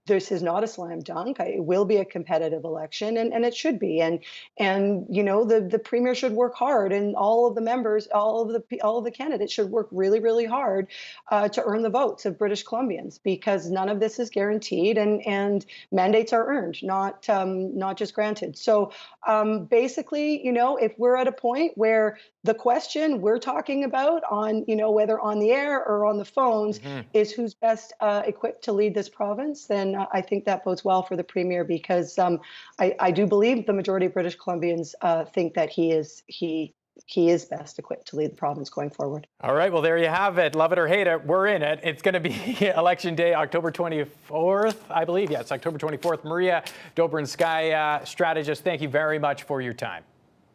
this is not a slam dunk. It will be a competitive election, and it should be. And the Premier should work hard, and all of the members, all of the candidates should work really, really hard to earn the votes of British Columbians, because none of this is guaranteed, and mandates are earned, not just granted. So basically, if we're at a point where the question we're talking about on, whether on the air or on the phones, is who's best equipped to lead this province, then I think that bodes well for the Premier, because I do believe the majority of British Columbians think that he is best equipped to lead the province going forward. All right, well, there you have it. Love it or hate it, we're in it. It's going to be Election Day, October 24th, I believe. Yeah, it's October 24th. Maria Dobrinskaya, strategist, thank you very much for your time.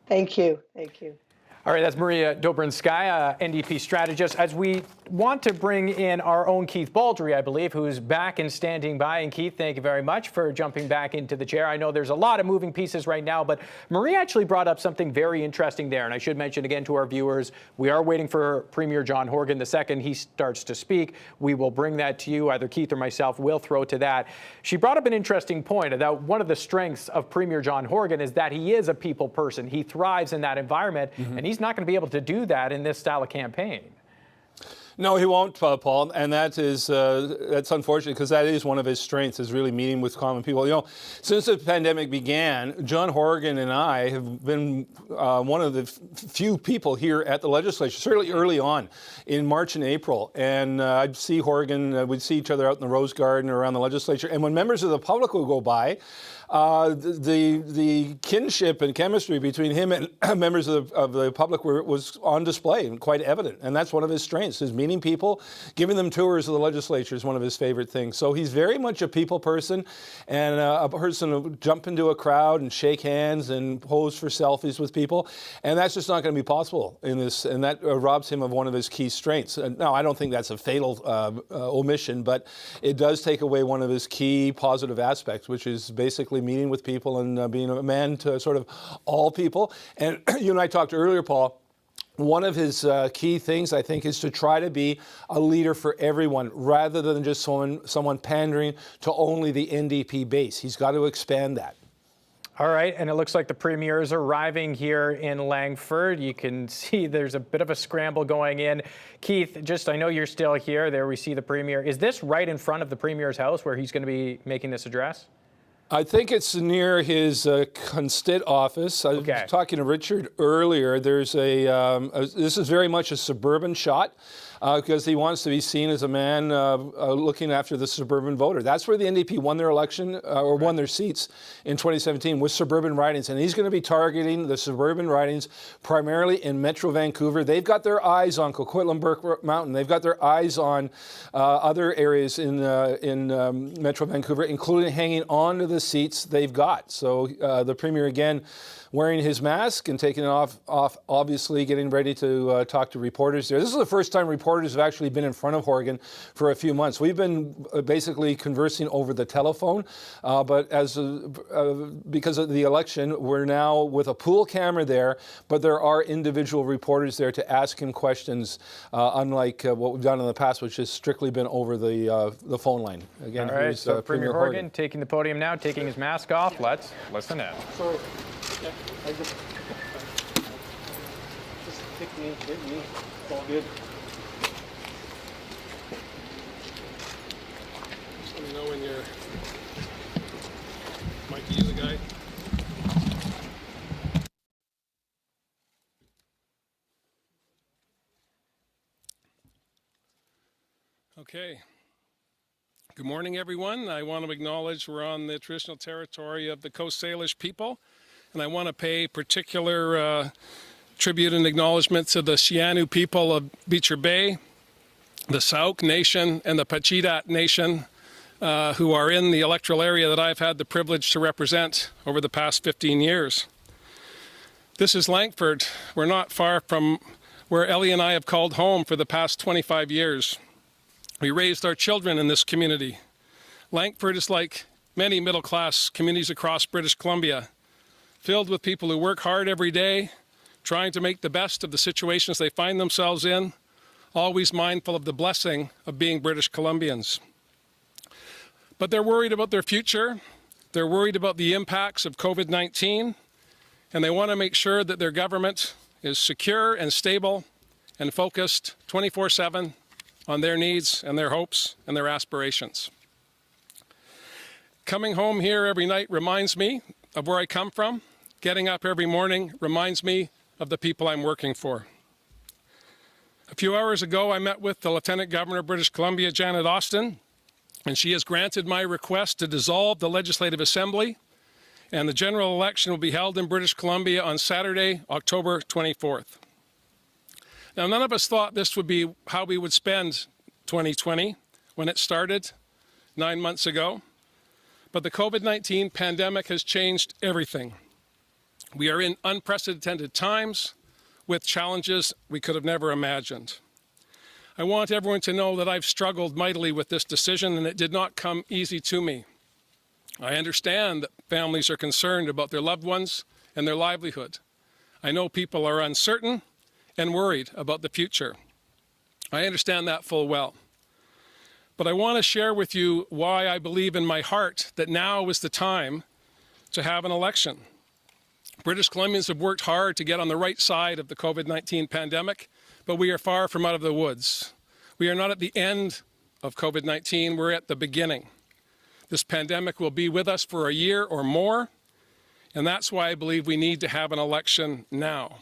Thank you. Thank you. All right, that's Maria Dobrinskaya, NDP strategist. As we want to bring in our own Keith Baldry, I believe, who's back and standing by. And Keith, thank you very much for jumping back into the chair. I know there's a lot of moving pieces right now, but Maria actually brought up something very interesting there. And I should mention again to our viewers, we are waiting for Premier John Horgan. The second he starts to speak, we will bring that to you. Either Keith or myself will throw to that. She brought up an interesting point about one of the strengths of Premier John Horgan is that he is a people person. He thrives in that environment, and he's not going to be able to do that in this style of campaign. No, he won't, Paul, and that's unfortunate, because that is one of his strengths, is really meeting with common people. Since the pandemic began, John Horgan and I have been one of the few people here at the Legislature, certainly early on in March and April. And I'd see Horgan, we'd see each other out in the Rose Garden or around the Legislature. And when members of the public would go by, the kinship and chemistry between him and members of the public was on display and quite evident. And that's one of his strengths, is meeting people, giving them tours of the Legislature is one of his favorite things. So he's very much a people person, and a person who would jump into a crowd and shake hands and pose for selfies with people. And that's just not going to be possible in this, and that robs him of one of his key strengths. Now, I don't think that's a fatal omission, but it does take away one of his key positive aspects, which is basically meeting with people and being a man to sort of all people. And you and I talked earlier, Paul, one of his key things, I think, is to try to be a leader for everyone rather than just someone pandering to only the NDP base. He's got to expand that. All right, and it looks like the Premier is arriving here in Langford. You can see there's a bit of a scramble going in. Keith, I know you're still here. There we see the Premier. Is this right in front of the Premier's house where he's going to be making this address? I think it's near his Constit office. I was talking to Richard earlier. There's this is very much a suburban shot. because he wants to be seen as a man looking after the suburban voter. That's where the NDP won their election or won their seats in 2017 with suburban ridings. And he's going to be targeting the suburban ridings primarily in Metro Vancouver. They've got their eyes on Coquitlam Mountain. They've got their eyes on other areas in Metro Vancouver, including hanging on to the seats they've got. So the Premier, again, wearing his mask and taking it off, obviously getting ready to talk to reporters there. This is the first time reporters have actually been in front of Horgan for a few months. We've been basically conversing over the telephone, but because of the election, we're now with a pool camera there, but there are individual reporters there to ask him questions, unlike what we've done in the past, which has strictly been over the phone line. Again, all right, so Premier Horgan taking the podium now, taking his mask off. Let's listen in. Sorry. Yeah, I just hit me. It's all good. Just let me know when you're... Mikey, you the guy? Okay. Good morning, everyone. I want to acknowledge we're on the traditional territory of the Coast Salish people. And I want to pay particular tribute and acknowledgement to the Sianu people of Beecher Bay, the Sauk Nation, and the Pacheedaht Nation, who are in the electoral area that I've had the privilege to represent over the past 15 years. This is Langford. We're not far from where Ellie and I have called home for the past 25 years. We raised our children in this community. Langford is like many middle-class communities across British Columbia, filled with people who work hard every day, trying to make the best of the situations they find themselves in, always mindful of the blessing of being British Columbians. But they're worried about their future, they're worried about the impacts of COVID-19, and they want to make sure that their government is secure and stable and focused 24/7 on their needs and their hopes and their aspirations. Coming home here every night reminds me of where I come from. Getting up every morning reminds me of the people I'm working for. A few hours ago, I met with the Lieutenant Governor of British Columbia, Janet Austin, and she has granted my request to dissolve the Legislative Assembly, and the general election will be held in British Columbia on Saturday, October 24th. Now, none of us thought this would be how we would spend 2020 when it started 9 months ago, but the COVID-19 pandemic has changed everything. We are in unprecedented times with challenges we could have never imagined. I want everyone to know that I've struggled mightily with this decision, and it did not come easy to me. I understand that families are concerned about their loved ones and their livelihood. I know people are uncertain and worried about the future. I understand that full well. But I want to share with you why I believe in my heart that now is the time to have an election. British Columbians have worked hard to get on the right side of the COVID-19 pandemic, but we are far from out of the woods. We are not at the end of COVID-19, we're at the beginning. This pandemic will be with us for a year or more, and that's why I believe we need to have an election now.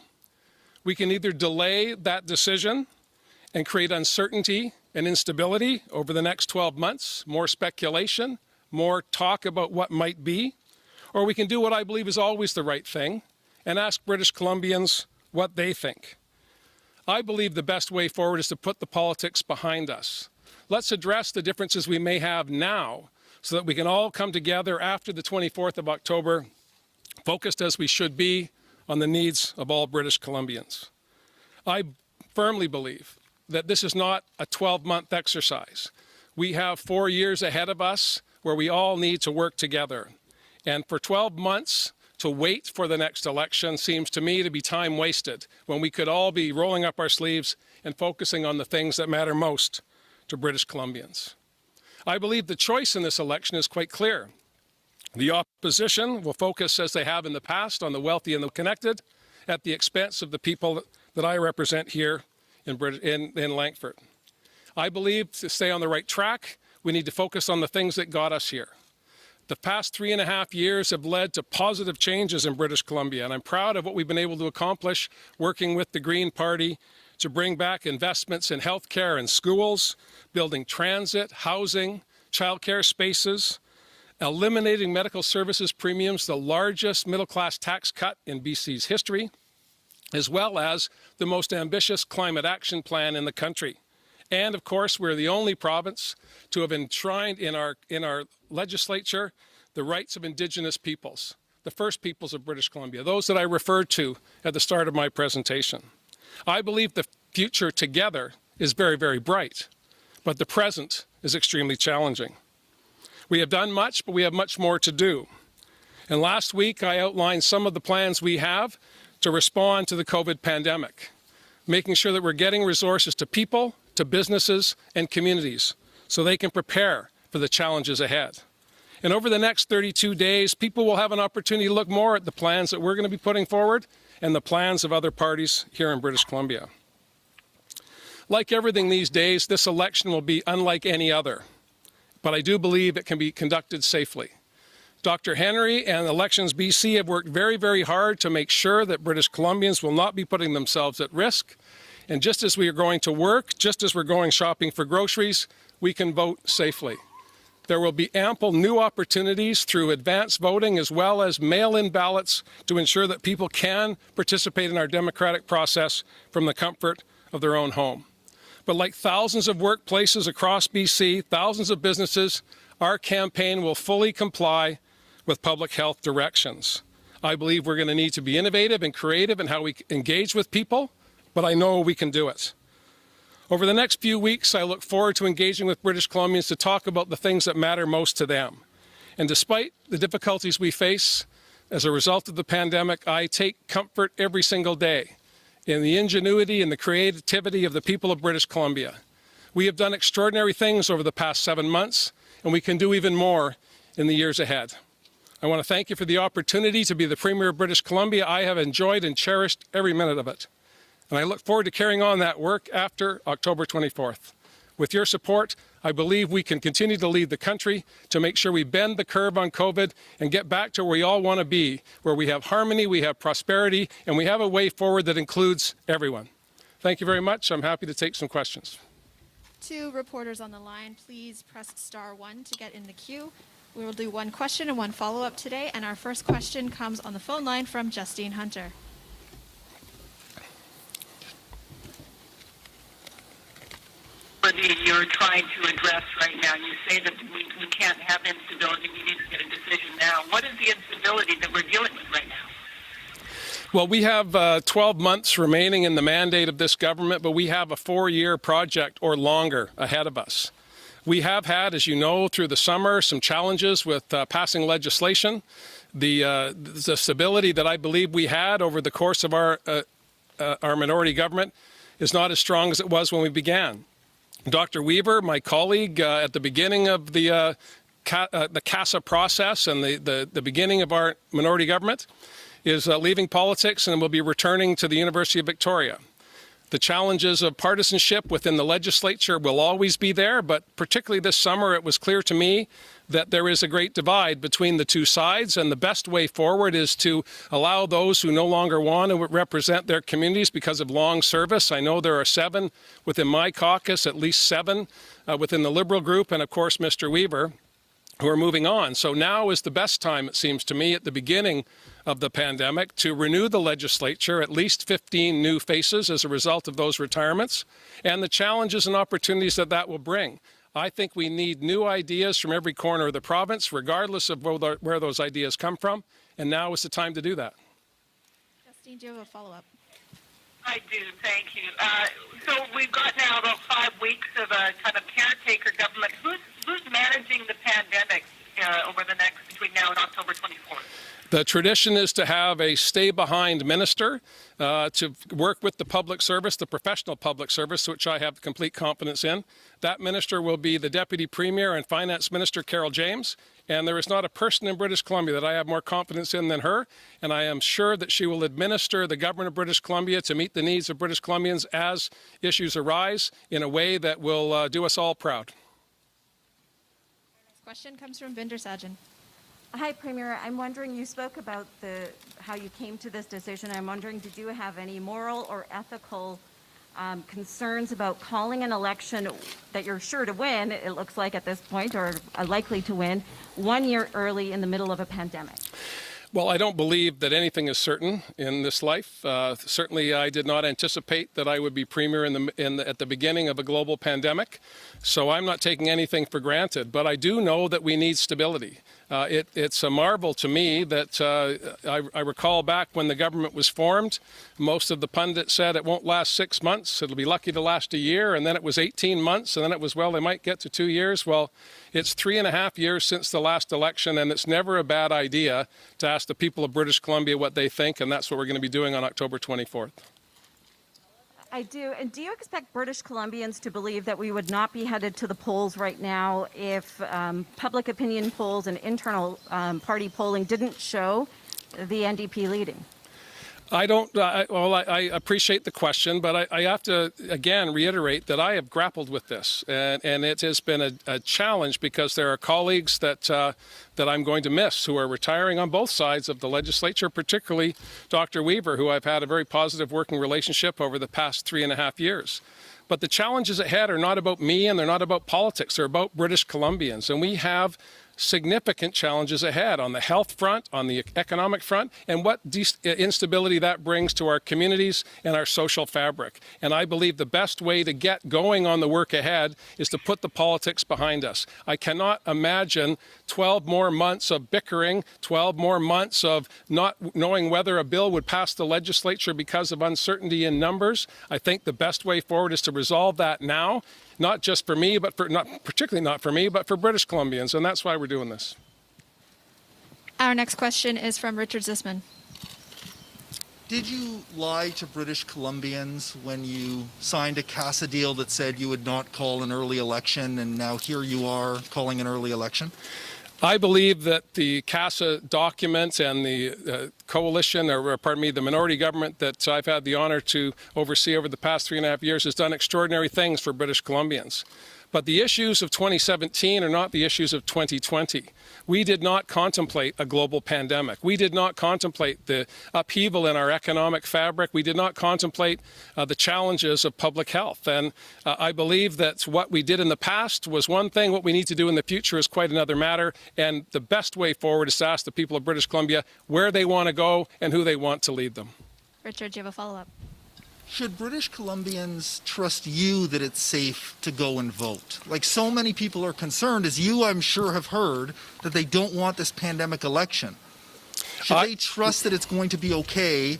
We can either delay that decision and create uncertainty and instability over the next 12 months, more speculation, more talk about what might be, or we can do what I believe is always the right thing and ask British Columbians what they think. I believe the best way forward is to put the politics behind us. Let's address the differences we may have now so that we can all come together after the 24th of October, focused as we should be on the needs of all British Columbians. I firmly believe that this is not a 12-month exercise. We have 4 years ahead of us where we all need to work together. And for 12 months to wait for the next election seems to me to be time wasted when we could all be rolling up our sleeves and focusing on the things that matter most to British Columbians. I believe the choice in this election is quite clear. The opposition will focus, as they have in the past, on the wealthy and the connected at the expense of the people that I represent here in Langford. I believe to stay on the right track, we need to focus on the things that got us here. The past 3.5 years have led to positive changes in British Columbia, and I'm proud of what we've been able to accomplish working with the Green Party to bring back investments in healthcare and schools, building transit, housing, childcare spaces, eliminating medical services premiums, the largest middle-class tax cut in BC's history, as well as the most ambitious climate action plan in the country. And of course, we're the only province to have enshrined in our legislature the rights of Indigenous peoples, the First Peoples of British Columbia, those that I referred to at the start of my presentation. I believe the future together is very, very bright, but the present is extremely challenging. We have done much, but we have much more to do. And last week, I outlined some of the plans we have to respond to the COVID pandemic, making sure that we're getting resources to people, to businesses, and communities so they can prepare for the challenges ahead. And over the next 32 days, people will have an opportunity to look more at the plans that we're going to be putting forward and the plans of other parties here in British Columbia. Like everything these days, this election will be unlike any other, but I do believe it can be conducted safely. Dr. Henry and Elections BC have worked very, very hard to make sure that British Columbians will not be putting themselves at risk. And just as we are going to work, just as we're going shopping for groceries, we can vote safely. There will be ample new opportunities through advanced voting as well as mail-in ballots to ensure that people can participate in our democratic process from the comfort of their own home. But like thousands of workplaces across BC, thousands of businesses, our campaign will fully comply with public health directions. I believe we're going to need to be innovative and creative in how we engage with people, but I know we can do it. Over the next few weeks, I look forward to engaging with British Columbians to talk about the things that matter most to them. And despite the difficulties we face as a result of the pandemic, I take comfort every single day in the ingenuity and the creativity of the people of British Columbia. We have done extraordinary things over the past 7 months, and we can do even more in the years ahead. I want to thank you for the opportunity to be the Premier of British Columbia. I have enjoyed and cherished every minute of it. And I look forward to carrying on that work after October 24th. With your support, I believe we can continue to lead the country to make sure we bend the curve on COVID and get back to where we all want to be, where we have harmony, we have prosperity, and we have a way forward that includes everyone. Thank you very much. I'm happy to take some questions. 2 reporters on the line, please press *1 to get in the queue. We will do 1 question and 1 follow-up today, and our first question comes on the phone line from Justine Hunter. You're trying to address right now. You say that we can't have instability. We need to get a decision now. What is the instability that we're dealing with right now? Well, we have 12 months remaining in the mandate of this government, but we have a 4-year project or longer ahead of us. We have had, as you know, through the summer, some challenges with passing legislation. The stability that I believe we had over the course of our minority government is not as strong as it was when we began. Dr. Weaver, my colleague, at the beginning of the CASA process and the beginning of our minority government, is leaving politics and will be returning to the University of Victoria. The challenges of partisanship within the legislature will always be there, but particularly this summer, it was clear to me that there is a great divide between the two sides, and the best way forward is to allow those who no longer want to represent their communities because of long service. I know there are 7 within my caucus, at least 7 within the Liberal group, and of course Mr. Weaver, who are moving on. So now is the best time, it seems to me, at the beginning of the pandemic, to renew the legislature, at least 15 new faces as a result of those retirements, and the challenges and opportunities that that will bring. I think we need new ideas from every corner of the province, regardless of where those ideas come from, and now is the time to do that. Justine, do you have a follow-up? I do, thank you. So we've got now about 5 weeks of a kind of caretaker government. Who's managing the pandemic over the next, between now and October 24th? The tradition is to have a stay-behind minister to work with the public service, the professional public service, which I have complete confidence in. That minister will be the Deputy Premier and Finance Minister, Carol James, and there is not a person in British Columbia that I have more confidence in than her, and I am sure that she will administer the government of British Columbia to meet the needs of British Columbians as issues arise in a way that will do us all proud. Next question comes from Vinder Sajan. Hi, Premier. I'm wondering, you spoke about how you came to this decision. I'm wondering, did you have any moral or ethical concerns about calling an election that you're sure to win, it looks like at this point, or are likely to win, 1 year early in the middle of a pandemic? Well, I don't believe that anything is certain in this life. Certainly, I did not anticipate that I would be premier at the beginning of a global pandemic. So I'm not taking anything for granted. But I do know that we need stability. It's a marvel to me that I recall back when the government was formed, most of the pundits said it won't last 6 months. It'll be lucky to last a year. And then it was 18 months. And then it was, well, they might get to 2 years. Well, it's 3.5 years since the last election. And it's never a bad idea to ask the people of British Columbia what they think. And that's what we're going to be doing on October 24th. I do. And do you expect British Columbians to believe that we would not be headed to the polls right now if public opinion polls and internal party polling didn't show the NDP leading? I don't, I appreciate the question, but I have to, again, reiterate that I have grappled with this. And it has been a challenge because there are colleagues that I'm going to miss who are retiring on both sides of the legislature, particularly Dr. Weaver, who I've had a very positive working relationship over the past 3.5 years. But the challenges ahead are not about me and they're not about politics. They're about British Columbians. And we have significant challenges ahead on the health front, on the economic front, and what instability that brings to our communities and our social fabric. And I believe the best way to get going on the work ahead is to put the politics behind us. I cannot imagine 12 more months of bickering, 12 more months of not knowing whether a bill would pass the legislature because of uncertainty in numbers. I think the best way forward is to resolve that now. Not just for me, but particularly not for me, but for British Columbians, and that's why we're doing this. Our next question is from Richard Zisman. Did you lie to British Columbians when you signed a CASA deal that said you would not call an early election, and now here you are calling an early election? I believe that the CASA document and the coalition, or pardon me, the minority government that I've had the honor to oversee over the past 3.5 years has done extraordinary things for British Columbians. But the issues of 2017 are not the issues of 2020. We did not contemplate a global pandemic. We did not contemplate the upheaval in our economic fabric. We did not contemplate the challenges of public health. And I believe that what we did in the past was one thing. What we need to do in the future is quite another matter. And the best way forward is to ask the people of British Columbia where they want to go and who they want to lead them. Richard, do you have a follow-up? Should British Columbians trust you that it's safe to go and vote? Like so many people are concerned, as you I'm sure have heard, that they don't want this pandemic election. Should they trust that it's going to be okay?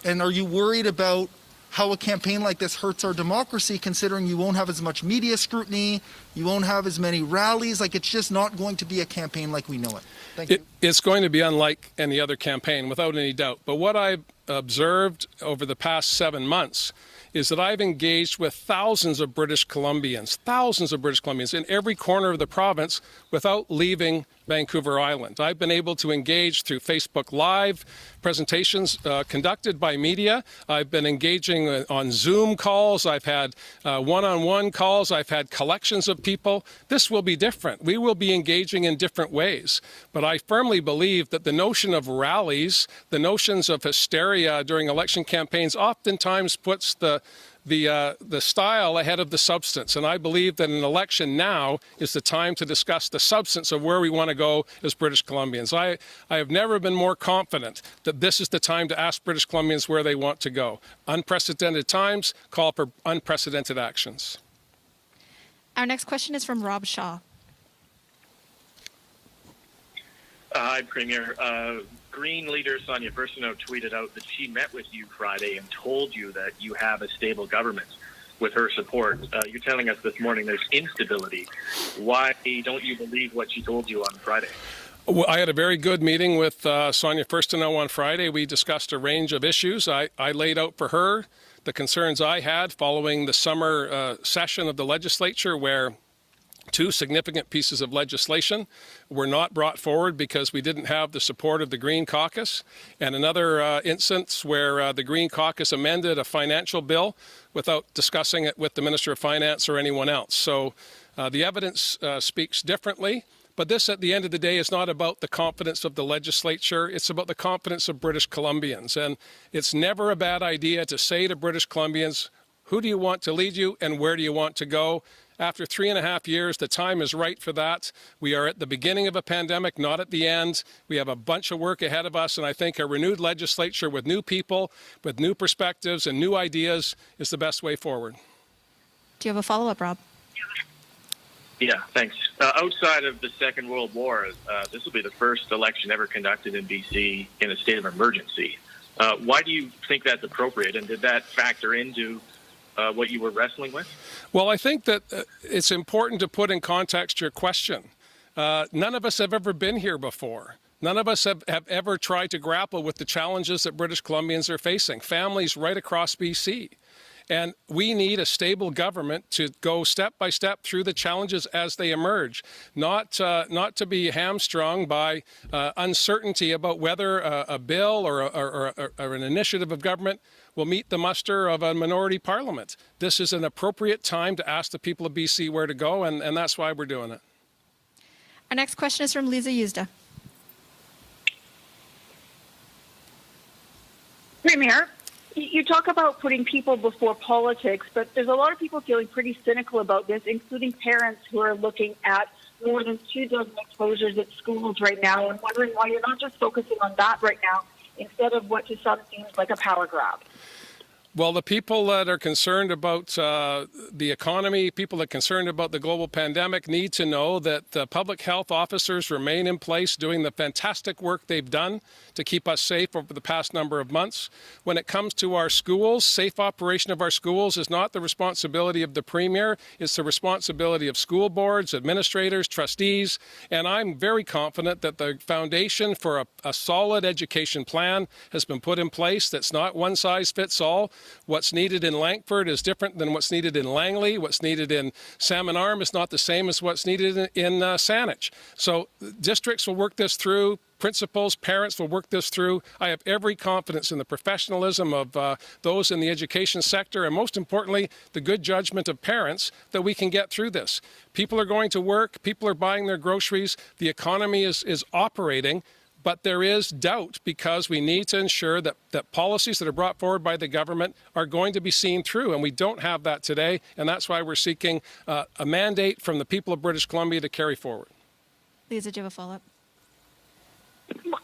And are you worried about how a campaign like this hurts our democracy, considering you won't have as much media scrutiny, you won't have as many rallies? Like, it's just not going to be a campaign like we know it. Thank you. It's going to be unlike any other campaign, without any doubt. But what I've observed over the past 7 months is that I've engaged with thousands of British Columbians in every corner of the province without leaving Vancouver Island. I've been able to engage through Facebook Live presentations conducted by media. I've been engaging on Zoom calls. I've had one-on-one calls. I've had collections of people. This will be different. We will be engaging in different ways. But I firmly believe that the notion of rallies, the notions of hysteria during election campaigns oftentimes puts the style ahead of the substance. And I believe that an election now is the time to discuss the substance of where we want to go as British Columbians. I have never been more confident that this is the time to ask British Columbians where they want to go. Unprecedented times call for unprecedented actions. Our next question is from Rob Shaw. Hi, Premier. Green leader Sonia Furstenau tweeted out that she met with you Friday and told you that you have a stable government with her support. You're telling us this morning there's instability. Why don't you believe what she told you on Friday? Well, I had a very good meeting with Sonia Furstenau on Friday. We discussed a range of issues. I laid out for her the concerns I had following the summer session of the legislature, where 2 significant pieces of legislation were not brought forward because we didn't have the support of the Green Caucus, and another instance where the Green Caucus amended a financial bill without discussing it with the Minister of Finance or anyone else. So the evidence speaks differently. But this, at the end of the day, is not about the confidence of the legislature. It's about the confidence of British Columbians. And it's never a bad idea to say to British Columbians Who do you want to lead you, and where do you want to go? After 3.5 years, the time is right for that. We are at the beginning of a pandemic, not at the end. We have a bunch of work ahead of us, and I think a renewed legislature with new people, with new perspectives and new ideas is the best way forward. Do you have a follow-up, Rob? Yeah, thanks. Outside of the Second World War, this will be the first election ever conducted in BC in a state of emergency. Why do you think that's appropriate, and did that factor into what you were wrestling with? Well, I think that it's important to put in context your question. None of us have ever been here before. None of us have ever tried to grapple with the challenges that British Columbians are facing, families right across BC. And we need a stable government to go step by step through the challenges as they emerge, not to be hamstrung by uncertainty about whether a bill or an initiative of government will meet the muster of a minority parliament. This is an appropriate time to ask the people of BC where to go, and that's why we're doing it. Our next question is from Lisa Yuzda. Premier, you talk about putting people before politics, but there's a lot of people feeling pretty cynical about this, including parents who are looking at more than 2 dozen exposures at schools right now and wondering why you're not just focusing on that right now instead of what to some seems like a power grab. Well, the people that are concerned about the economy, people that are concerned about the global pandemic need to know that the public health officers remain in place doing the fantastic work they've done to keep us safe over the past number of months. When it comes to our schools, safe operation of our schools is not the responsibility of the Premier. It's the responsibility of school boards, administrators, trustees, and I'm very confident that the foundation for a solid education plan has been put in place that's not one size fits all. What's needed in Langford is different than what's needed in Langley. What's needed in Salmon Arm is not the same as what's needed in Saanich. So districts will work this through. Principals, parents will work this through. I have every confidence in the professionalism of those in the education sector, and most importantly, the good judgment of parents that we can get through this. People are going to work. People are buying their groceries. The economy is operating. But there is doubt because we need to ensure that policies that are brought forward by the government are going to be seen through, and we don't have that today, and that's why we're seeking a mandate from the people of British Columbia to carry forward. Lisa, do you have a follow-up?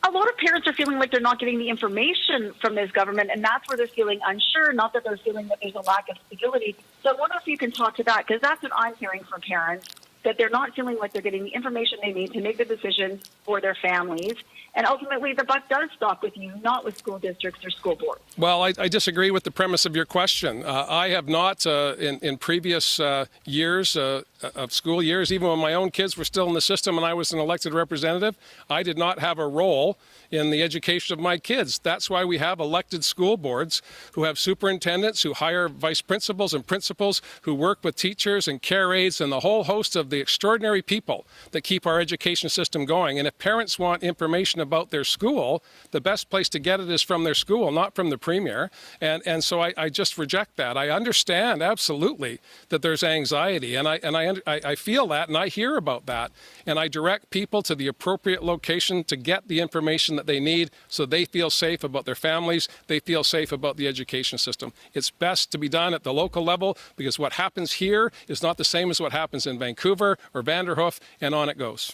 A lot of parents are feeling like they're not getting the information from this government, and that's where they're feeling unsure, not that they're feeling that there's a lack of stability. So I wonder if you can talk to that, because that's what I'm hearing from parents, that they're not feeling like they're getting the information they need to make the decisions for their families. And ultimately, the buck does stop with you, not with school districts or school boards. Well, I disagree with the premise of your question. I have not, in previous years of school years, even when my own kids were still in the system and I was an elected representative, I did not have a role in the education of my kids. That's why we have elected school boards who have superintendents, who hire vice principals and principals, who work with teachers and care aides and the whole host of the extraordinary people that keep our education system going. And if parents want information about their school, the best place to get it is from their school, not from the Premier. And so I just reject that. I understand absolutely that there's anxiety, and I feel that, and I hear about that, and I direct people to the appropriate location to get the information that they need so they feel safe about their families, they feel safe about the education system. It's best to be done at the local level because what happens here is not the same as what happens in Vancouver or Vanderhoof, and on it goes.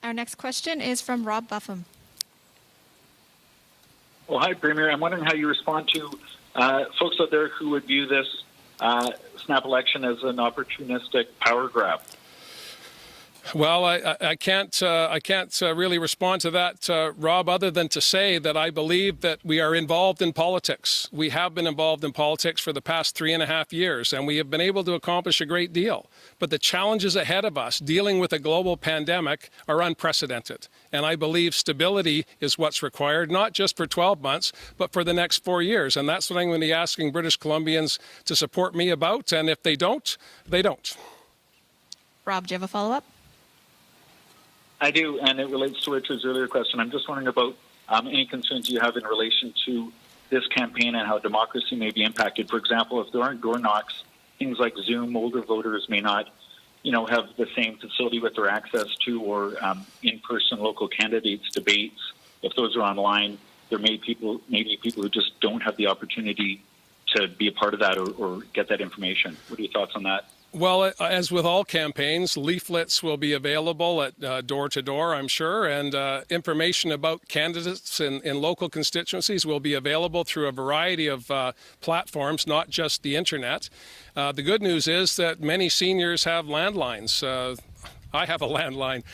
Our next question is from Rob Buffum. Well, hi, Premier. I'm wondering how you respond to folks out there who would view this snap election as an opportunistic power grab. Well, I can't really respond to that, Rob, other than to say that I believe that we are involved in politics. We have been involved in politics for the past 3.5 years, and we have been able to accomplish a great deal. But the challenges ahead of us dealing with a global pandemic are unprecedented. And I believe stability is what's required, not just for 12 months, but for the next 4 years. And that's what I'm going to be asking British Columbians to support me about. And if they don't, they don't. Rob, do you have a follow-up? I do, and it relates to Richard's earlier question. I'm just wondering about any concerns you have in relation to this campaign and how democracy may be impacted. For example, if there aren't door knocks, things like Zoom, older voters may not, have the same facility with their access to or in-person local candidates debates. If those are online, there may be people who just don't have the opportunity to be a part of that or get that information. What are your thoughts on that? Well, as with all campaigns, leaflets will be available at door to door, I'm sure, and information about candidates in local constituencies will be available through a variety of platforms, not just the internet. The good news is that many seniors have landlines. I have a landline.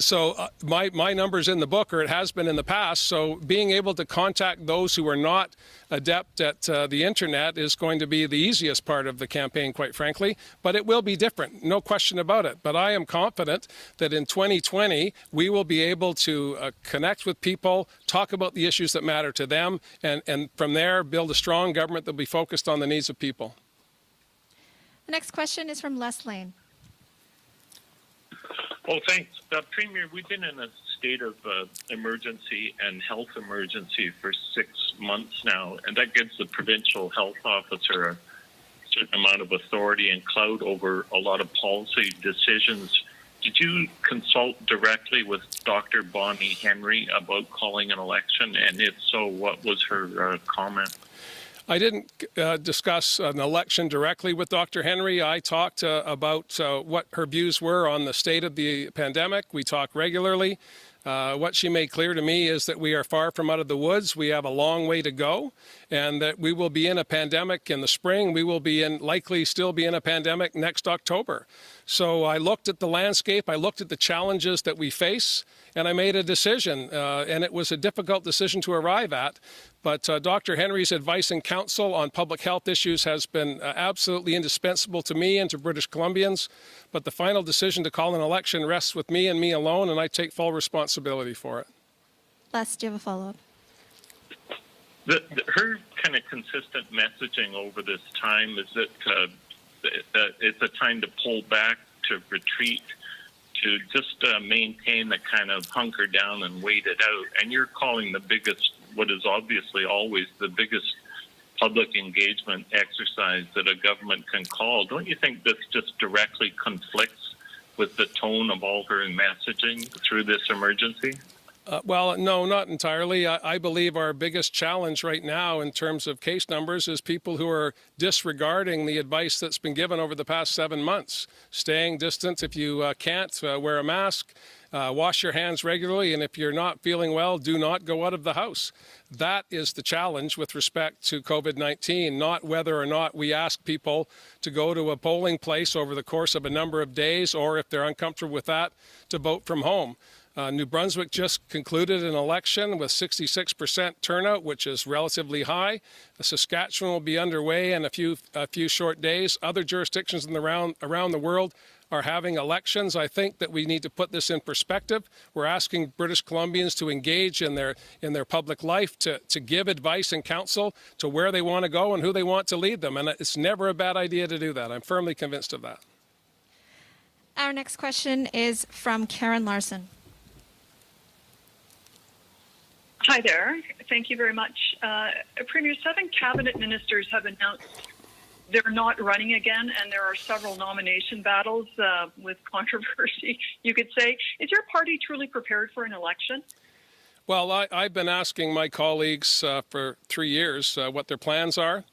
So my number's in the book, or it has been in the past. So being able to contact those who are not adept at the internet is going to be the easiest part of the campaign, quite frankly. But it will be different, no question about it. But I am confident that in 2020, we will be able to connect with people, talk about the issues that matter to them, and from there, build a strong government that will be focused on the needs of people. The next question is from Les Lane. Oh, thanks. Premier, we've been in a state of emergency and health emergency for 6 months now, and that gives the provincial health officer a certain amount of authority and clout over a lot of policy decisions. Did you consult directly with Dr. Bonnie Henry about calling an election? And if so, what was her comment? I didn't discuss an election directly with Dr. Henry. I talked about what her views were on the state of the pandemic. We talk regularly. What she made clear to me is that we are far from out of the woods. We have a long way to go, and that we will be in a pandemic in the spring. We will be likely still be in a pandemic next October. So I looked at the landscape. I looked at the challenges that we face, and I made a decision. And it was a difficult decision to arrive at. But Dr. Henry's advice and counsel on public health issues has been absolutely indispensable to me and to British Columbians. But the final decision to call an election rests with me and me alone, and I take full responsibility for it. Les, do you have a follow-up? Her kind of consistent messaging over this time is that it's a time to pull back, to retreat, to just maintain the kind of hunker down and wait it out. And you're calling the biggest, what is obviously always the biggest public engagement exercise that a government can call. Don't you think this just directly conflicts with the tone of all her messaging through this emergency? Well, no, not entirely. I believe our biggest challenge right now in terms of case numbers is people who are disregarding the advice that's been given over the past 7 months. Staying distant if you can't, wear a mask, wash your hands regularly, and if you're not feeling well, do not go out of the house. That is the challenge with respect to COVID-19, not whether or not we ask people to go to a polling place over the course of a number of days, or if they're uncomfortable with that, to vote from home. New Brunswick just concluded an election with 66% turnout, which is relatively high. Saskatchewan will be underway in a few short days. Other jurisdictions around the world are having elections. I think that we need to put this in perspective. We're asking British Columbians to engage in their public life, to give advice and counsel to where they want to go and who they want to lead them. And it's never a bad idea to do that. I'm firmly convinced of that. Our next question is from Karen Larson. Hi there. Thank you very much. Premier, 7 cabinet ministers have announced they're not running again, and there are several nomination battles with controversy, you could say. Is your party truly prepared for an election? Well, I've been asking my colleagues for 3 years what their plans are.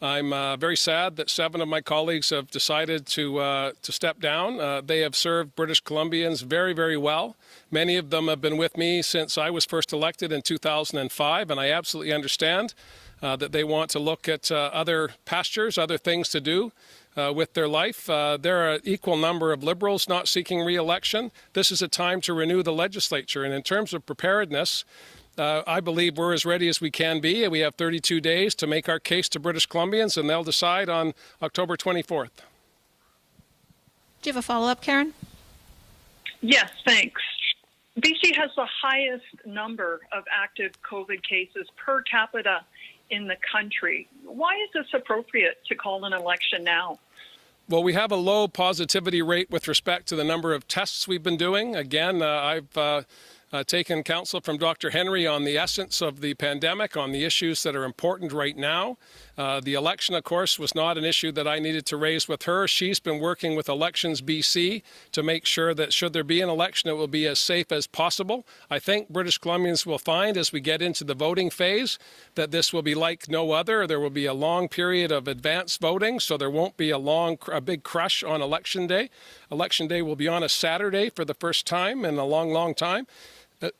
I'm very sad that 7 of my colleagues have decided to step down. They have served British Columbians very, very well. Many of them have been with me since I was first elected in 2005, and I absolutely understand that they want to look at other pastures, other things to do with their life. There are an equal number of Liberals not seeking re-election. This is a time to renew the legislature, and in terms of preparedness, I believe we're as ready as we can be. We have 32 days to make our case to British Columbians, and they'll decide on October 24th. Do you have a follow-up, Karen? Yes, thanks. BC has the highest number of active COVID cases per capita in the country. Why is this appropriate to call an election now? Well, we have a low positivity rate with respect to the number of tests we've been doing. Again, I've taken counsel from Dr. Henry on the essence of the pandemic, on the issues that are important right now. The election, of course, was not an issue that I needed to raise with her. She's been working with Elections BC to make sure that should there be an election, it will be as safe as possible. I think British Columbians will find as we get into the voting phase that this will be like no other. There will be a long period of advance voting, so there won't be a big crush on Election Day. Election Day will be on a Saturday for the first time in a long, long time,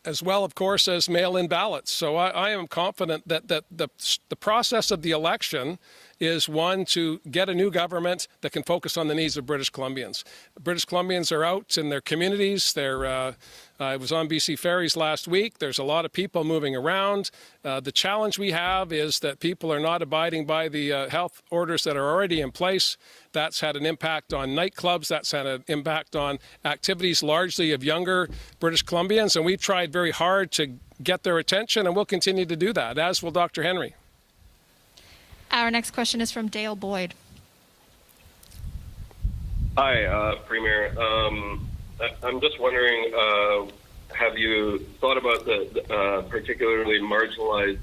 as well, of course, as mail-in ballots. So I am confident that the process of the election is one to get a new government that can focus on the needs of British Columbians. British Columbians are out in their communities. I was on BC Ferries last week. There's a lot of people moving around. The challenge we have is that people are not abiding by the health orders that are already in place. That's had an impact on nightclubs. That's had an impact on activities largely of younger British Columbians. And we've tried very hard to get their attention, and we'll continue to do that, as will Dr. Henry. Our next question is from Dale Boyd. Hi, Premier. I'm just wondering, have you thought about the particularly marginalized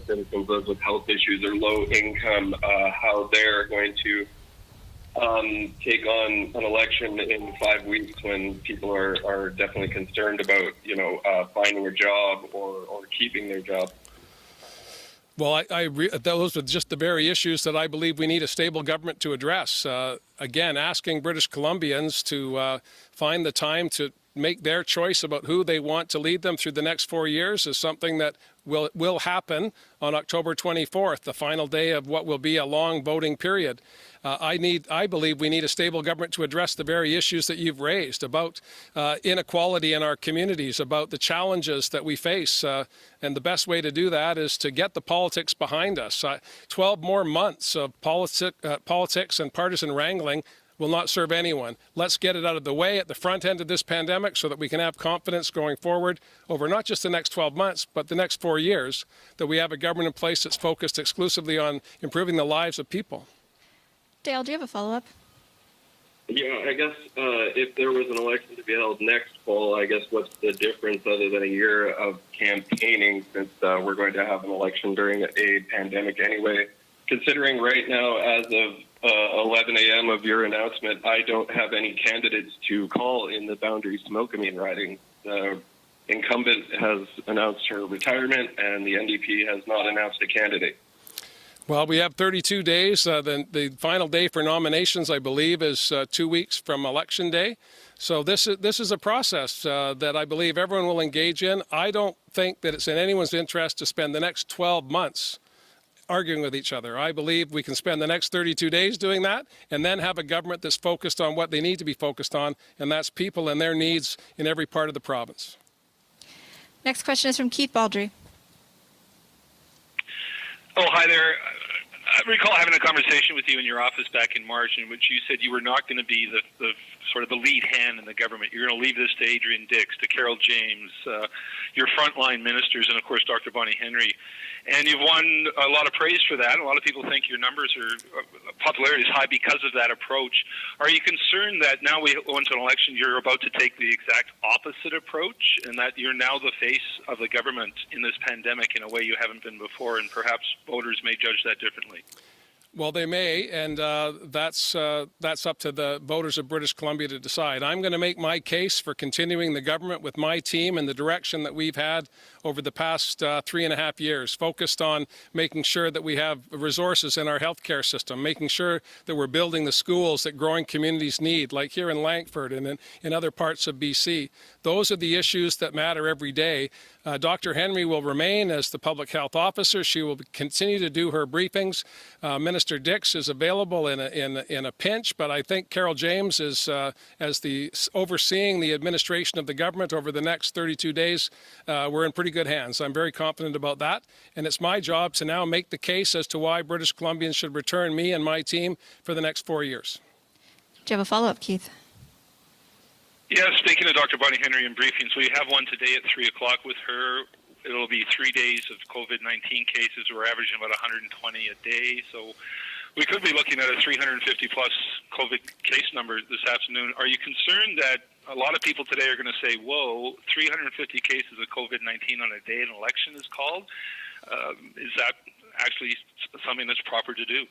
citizens with health issues or low income, how they're going to take on an election in 5 weeks when people are definitely concerned about, finding a job or keeping their job? Well, those are just the very issues that I believe we need a stable government to address. Again, asking British Columbians to find the time to make their choice about who they want to lead them through the next 4 years is something that will happen on October 24th, the final day of what will be a long voting period. I believe we need a stable government to address the very issues that you've raised about inequality in our communities, about the challenges that we face. And the best way to do that is to get the politics behind us. 12 more months of politics and partisan wrangling will not serve anyone. Let's get it out of the way at the front end of this pandemic so that we can have confidence going forward over not just the next 12 months, but the next 4 years, that we have a government in place that's focused exclusively on improving the lives of people. Dale, do you have a follow-up? Yeah, I guess if there was an election to be held next fall, I guess what's the difference other than a year of campaigning, since we're going to have an election during a pandemic anyway? Considering right now, as of 11 a.m. of your announcement, I don't have any candidates to call in the Boundary Smokeamine riding. The incumbent has announced her retirement, and the NDP has not announced a candidate. Well, we have 32 days. The final day for nominations, I believe, is 2 weeks from Election Day. So this is a process that I believe everyone will engage in. I don't think that it's in anyone's interest to spend the next 12 months arguing with each other. I believe we can spend the next 32 days doing that and then have a government that's focused on what they need to be focused on, and that's people and their needs in every part of the province. Next question is from Keith Baldry. Oh, hi there. I recall having a conversation with you in your office back in March in which you said you were not going to be the sort of the lead hand in the government. You're going to leave this to Adrian Dix, to Carol James, your frontline ministers, and of course Dr. Bonnie Henry. And you've won a lot of praise for that. A lot of people think your numbers popularity is high because of that approach. Are you concerned that now we go into an election, you're about to take the exact opposite approach, and that you're now the face of the government in this pandemic in a way you haven't been before, and perhaps voters may judge that differently? Well, they may, and that's up to the voters of British Columbia to decide. I'm going to make my case for continuing the government with my team and the direction that we've had over the past 3.5 years, focused on making sure that we have resources in our healthcare system, making sure that we're building the schools that growing communities need, like here in Langford and in other parts of BC. Those are the issues that matter every day. Dr. Henry will remain as the public health officer. She will continue to do her briefings. Minister Dix is available in a pinch, but I think Carol James is overseeing the administration of the government over the next 32 days. We're in pretty good hands. I'm very confident about that, and it's my job to now make the case as to why British Columbians should return me and my team for the next 4 years. Do you have a follow-up, Keith? Yeah, speaking of Dr. Bonnie Henry in briefings, we have one today at 3 o'clock with her. It'll be 3 days of COVID-19 cases. We're averaging about 120 a day. So we could be looking at a 350 plus COVID case number this afternoon. Are you concerned that a lot of people today are going to say, whoa, 350 cases of COVID-19 on a day an election is called? Is that actually something that's proper to do?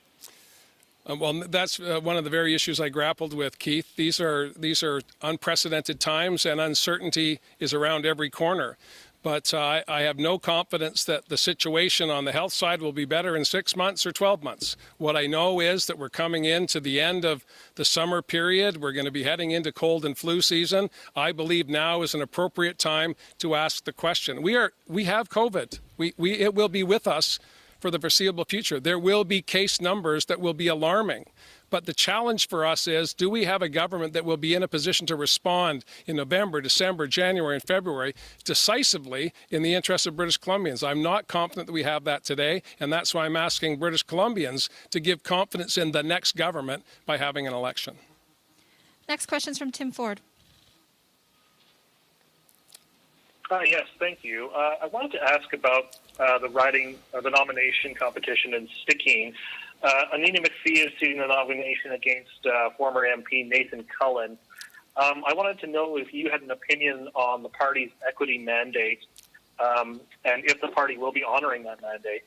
Well, that's one of the very issues I grappled with, Keith. These are unprecedented times, and uncertainty is around every corner. But I have no confidence that the situation on the health side will be better in 6 months or 12 months. What I know is that we're coming into the end of the summer period. We're going to be heading into cold and flu season. I believe now is an appropriate time to ask the question. We have COVID. It will be with us for the foreseeable future. There will be case numbers that will be alarming. But the challenge for us is, do we have a government that will be in a position to respond in November, December, January, and February decisively in the interest of British Columbians? I'm not confident that we have that today, and that's why I'm asking British Columbians to give confidence in the next government by having an election. Next question is from Tim Ford. Yes, thank you. I wanted to ask about the nomination competition in Stikine. Anina McPhee is seeking the nomination against former MP Nathan Cullen. I wanted to know if you had an opinion on the party's equity mandate and if the party will be honoring that mandate.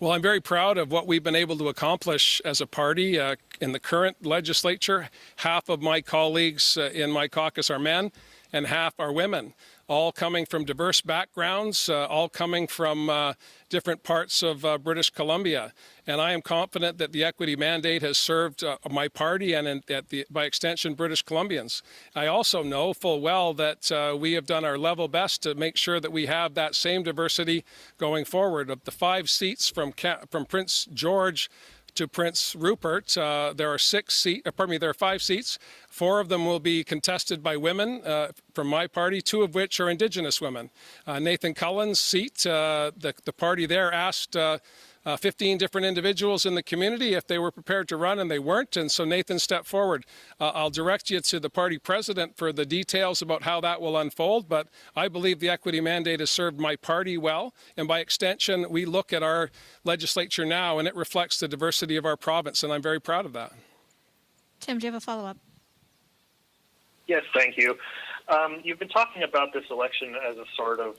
Well, I'm very proud of what we've been able to accomplish as a party in the current legislature. Half of my colleagues in my caucus are men and half are women, all coming from diverse backgrounds, all coming from different parts of British Columbia. And I am confident that the equity mandate has served my party and by extension British Columbians. I also know full well that we have done our level best to make sure that we have that same diversity going forward. Of the 5 seats from Prince George to Prince Rupert, there are 5 seats. 4 of them will be contested by women from my party, 2 of which are Indigenous women. Nathan Cullen's seat, the party there asked 15 different individuals in the community if they were prepared to run, and they weren't, and so Nathan stepped forward. I'll direct you to the party president for the details about how that will unfold, but I believe the equity mandate has served my party well, and by extension, we look at our legislature now, and it reflects the diversity of our province, and I'm very proud of that. Tim, do you have a follow-up? Yes, thank you. You've been talking about this election as a sort of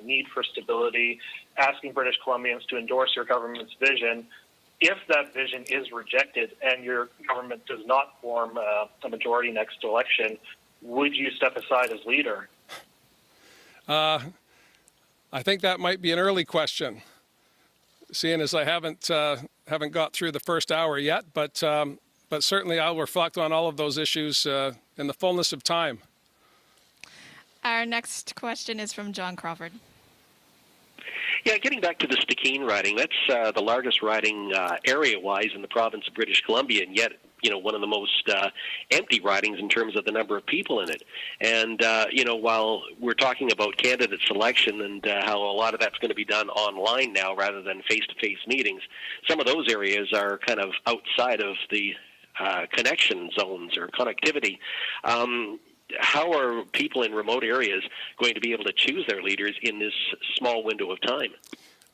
need for stability, asking British Columbians to endorse your government's vision. If that vision is rejected and your government does not form a majority next election, would you step aside as leader? I think that might be an early question, seeing as I haven't got through the first hour yet, but certainly I'll reflect on all of those issues in the fullness of time. Our next question is from John Crawford. Yeah, getting back to the Stikine riding, that's the largest riding area-wise in the province of British Columbia, and yet, one of the most empty ridings in terms of the number of people in it. And, while we're talking about candidate selection and how a lot of that's going to be done online now rather than face-to-face meetings, some of those areas are kind of outside of the connection zones or connectivity. How are people in remote areas going to be able to choose their leaders in this small window of time?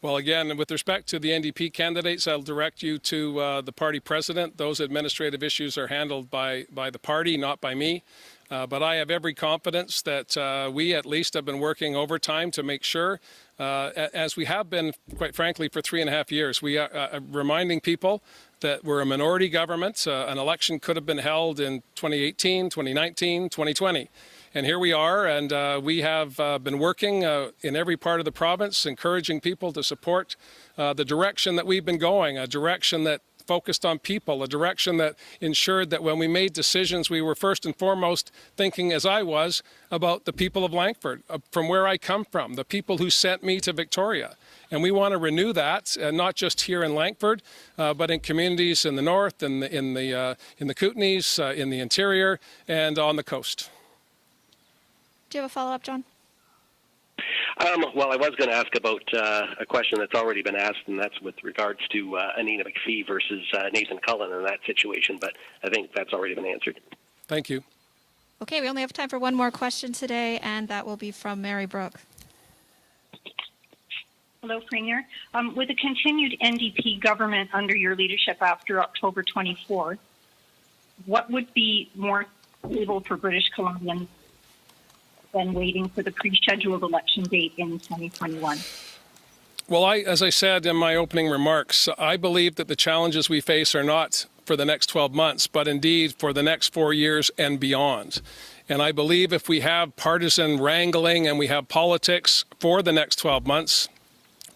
Well, again, with respect to the NDP candidates, I'll direct you to the party president. Those administrative issues are handled by the party, not by me. But I have every confidence that we at least have been working overtime to make sure, as we have been, quite frankly, for 3.5 years, we are reminding people that we're a minority government. An election could have been held in 2018, 2019, 2020. And here we are, and we have been working in every part of the province, encouraging people to support the direction that we've been going, a direction that focused on people, a direction that ensured that when we made decisions, we were first and foremost thinking, as I was, about the people of Langford, from where I come from, the people who sent me to Victoria. And we want to renew that, not just here in Langford, but in communities in the north, in the Kootenays, in the interior, and on the coast. Do you have a follow-up, John? Well, I was going to ask about a question that's already been asked, and that's with regards to Anina McPhee versus Nathan Cullen in that situation, but I think that's already been answered. Thank you. Okay, we only have time for one more question today, and that will be from Mary Brooke. Hello, Premier. With a continued NDP government under your leadership after October 24th, what would be more stable for British Columbians than waiting for the pre-scheduled election date in 2021? Well, as I said in my opening remarks, I believe that the challenges we face are not for the next 12 months, but indeed for the next 4 years and beyond. And I believe if we have partisan wrangling and we have politics for the next 12 months,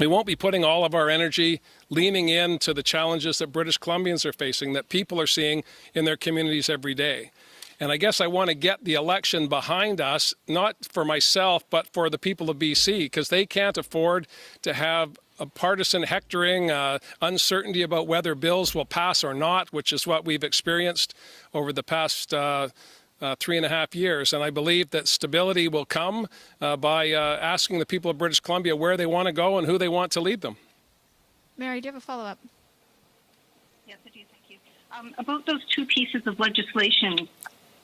we won't be putting all of our energy leaning into the challenges that British Columbians are facing, that people are seeing in their communities every day. And I guess I want to get the election behind us, not for myself, but for the people of BC, because they can't afford to have a partisan hectoring, uncertainty about whether bills will pass or not, which is what we've experienced over the past 3.5 years. And I believe that stability will come by asking the people of British Columbia where they want to go and who they want to lead them. Mary, do you have a follow-up? Yes, I do. Thank you. About those two pieces of legislation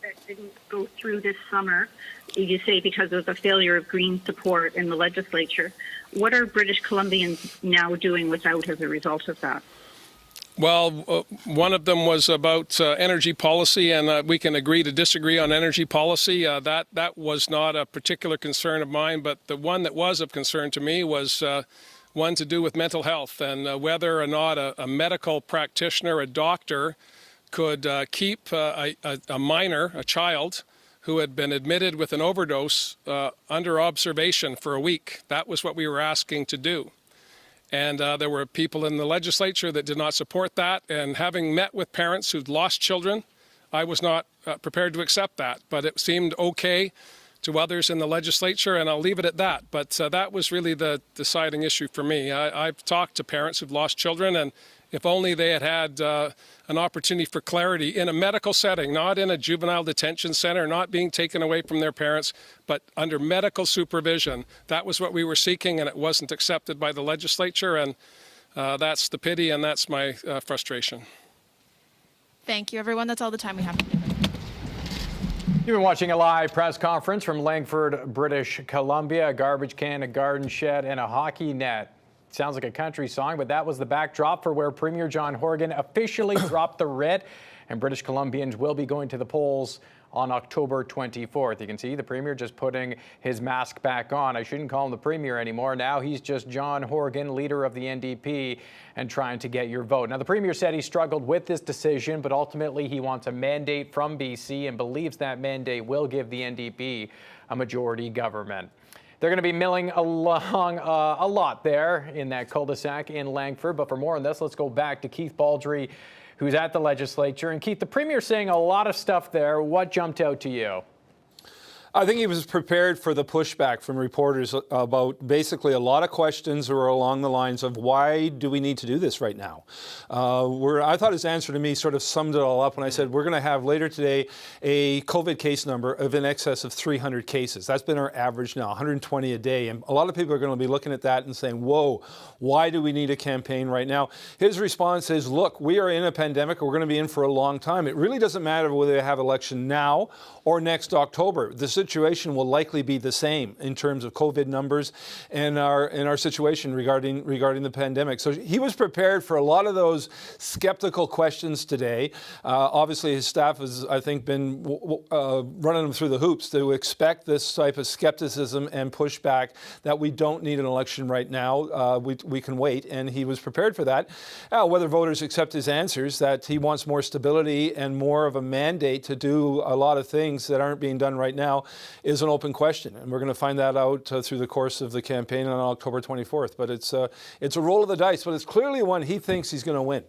that didn't go through this summer, you say because of the failure of Green support in the legislature, what are British Columbians now doing without as a result of that? Well, one of them was about energy policy, and we can agree to disagree on energy policy. That was not a particular concern of mine, but the one that was of concern to me was one to do with mental health and whether or not a medical practitioner, a doctor, could keep a minor, a child, who had been admitted with an overdose under observation for a week. That was what we were asking to do. And there were people in the legislature that did not support that. And having met with parents who'd lost children, I was not prepared to accept that. But it seemed okay to others in the legislature, and I'll leave it at that. But that was really the deciding issue for me. I've talked to parents who've lost children, and if only they had had an opportunity for clarity in a medical setting, not in a juvenile detention center, not being taken away from their parents, but under medical supervision. That was what we were seeking, and it wasn't accepted by the legislature, and that's the pity, and that's my frustration. Thank you, everyone. That's all the time we have. You've been watching a live press conference from Langford, British Columbia. A garbage can, a garden shed, and a hockey net. Sounds like a country song, but that was the backdrop for where Premier John Horgan officially dropped the writ, and British Columbians will be going to the polls on October 24th. You can see the Premier just putting his mask back on. I shouldn't call him the Premier anymore. Now he's just John Horgan, leader of the NDP, and trying to get your vote. Now, the Premier said he struggled with this decision, but ultimately he wants a mandate from BC and believes that mandate will give the NDP a majority government. They're going to be milling along a lot there in that cul-de-sac in Langford. But for more on this, let's go back to Keith Baldry, who's at the legislature. And Keith, the Premier saying a lot of stuff there. What jumped out to you? I think he was prepared for the pushback from reporters about basically a lot of questions that were along the lines of why do we need to do this right now? I thought his answer to me sort of summed it all up when I said we're going to have later today a COVID case number of in excess of 300 cases. That's been our average now, 120 a day. And a lot of people are going to be looking at that and saying, whoa, why do we need a campaign right now? His response is, look, we are in a pandemic. We're going to be in for a long time. It really doesn't matter whether they have election now or next October. The situation will likely be the same in terms of COVID numbers and our situation regarding the pandemic. So he was prepared for a lot of those skeptical questions today. Obviously, his staff has, I think, been running them through the hoops to expect this type of skepticism and pushback that we don't need an election right now. We can wait, and he was prepared for that. Whether voters accept his answers, that he wants more stability and more of a mandate to do a lot of things that aren't being done right now, is an open question, and we're going to find that out through the course of the campaign on October 24th. But it's a roll of the dice, but it's clearly one he thinks he's going to win.